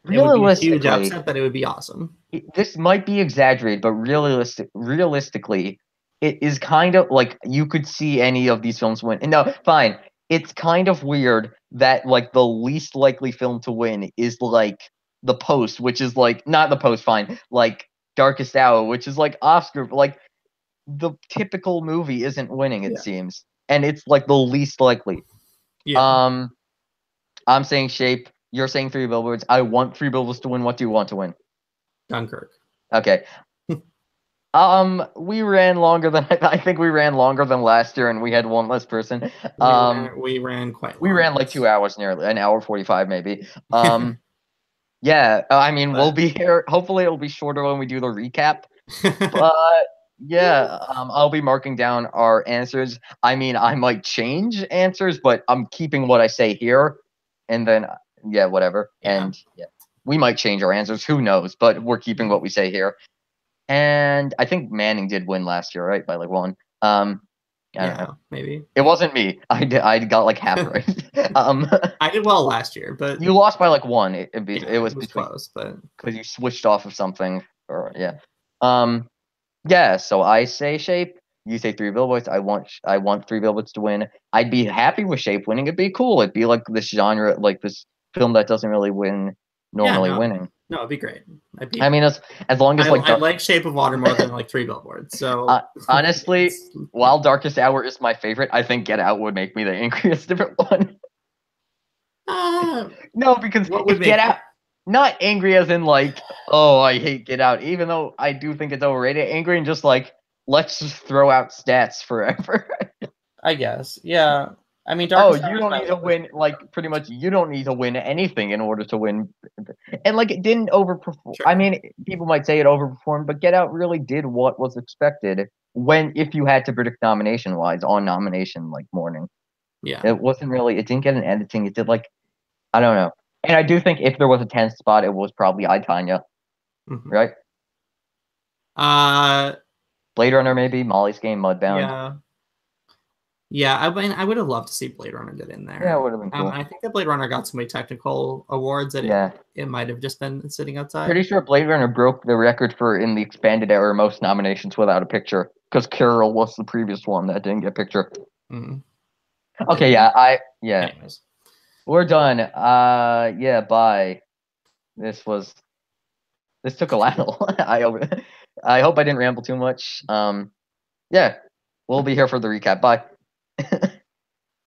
realistically, it would be a huge upset, but it would be awesome. This might be exaggerated, but realistically, it is kind of like you could see any of these films win. And no, fine. It's kind of weird that like the least likely film to win is like The Post, which is like not The Post, fine, like Darkest Hour, which is like Oscar, like the typical movie isn't winning, it seems, and it's like the least likely. Yeah. I'm saying Shape. You're saying Three Billboards. I want Three Billboards to win. What do you want to win? Dunkirk. Okay. We ran longer than I think we ran longer than last year, and we had one less person. We ran quite long. We ran like 2 hours, nearly an hour 45 maybe. Yeah, I mean, we'll be here. Hopefully, it'll be shorter when we do the recap. But yeah, I'll be marking down our answers. I mean, I might change answers, but I'm keeping what I say here, and then yeah, whatever. Yeah. And yeah, we might change our answers. Who knows? But we're keeping what we say here. And I think Manning did win last year, right? By like one. I don't know. Yeah, maybe. It wasn't me. I got like half right. I did well last year, but You lost by like one. It yeah, was it was between close. But because you switched off of something. Or yeah. Yeah. So I say Shape. You say Three Billboards. I want Three Billboards to win. I'd be happy with Shape winning. It'd be cool. It'd be like this genre, like this film that doesn't really win yeah, normally winning. no, it'd be great. I mean, as long as I like Shape of Water more than like Three Billboards. So honestly, while Darkest Hour is my favorite, I think Get Out would make me the angriest different one. No, because what would if Get make Out, not angry as in like, oh, I hate Get Out, even though I do think it's overrated. Angry and just like, let's just throw out stats forever. I guess, yeah. I mean, Oh, Darkest Hour you is don't my need to lowest. win. Like, pretty much, you don't need to win anything in order to win. And like, it didn't overperform. Sure. I mean, people might say it overperformed, but Get Out really did what was expected. If you had to predict nomination wise on nomination like morning, Yeah. it wasn't really. It didn't get an editing. It did like, I don't know. And I do think if there was a 10th spot, it was probably I, Tonya, Mhm. right? Uh, Blade Runner, maybe Molly's Game, Mudbound. yeah. Yeah, I mean, I would have loved to see Blade Runner get in there. Yeah, it would have been cool. I think that Blade Runner got so many technical awards that Yeah, it might have just been sitting outside. pretty sure Blade Runner broke the record for in the expanded era most nominations without a picture because Carol was the previous one that didn't get a picture. Mhm. Okay, yeah, Anyways, we're done. Yeah, bye. This took a while. I hope I didn't ramble too much. Yeah, we'll be here for the recap. Bye.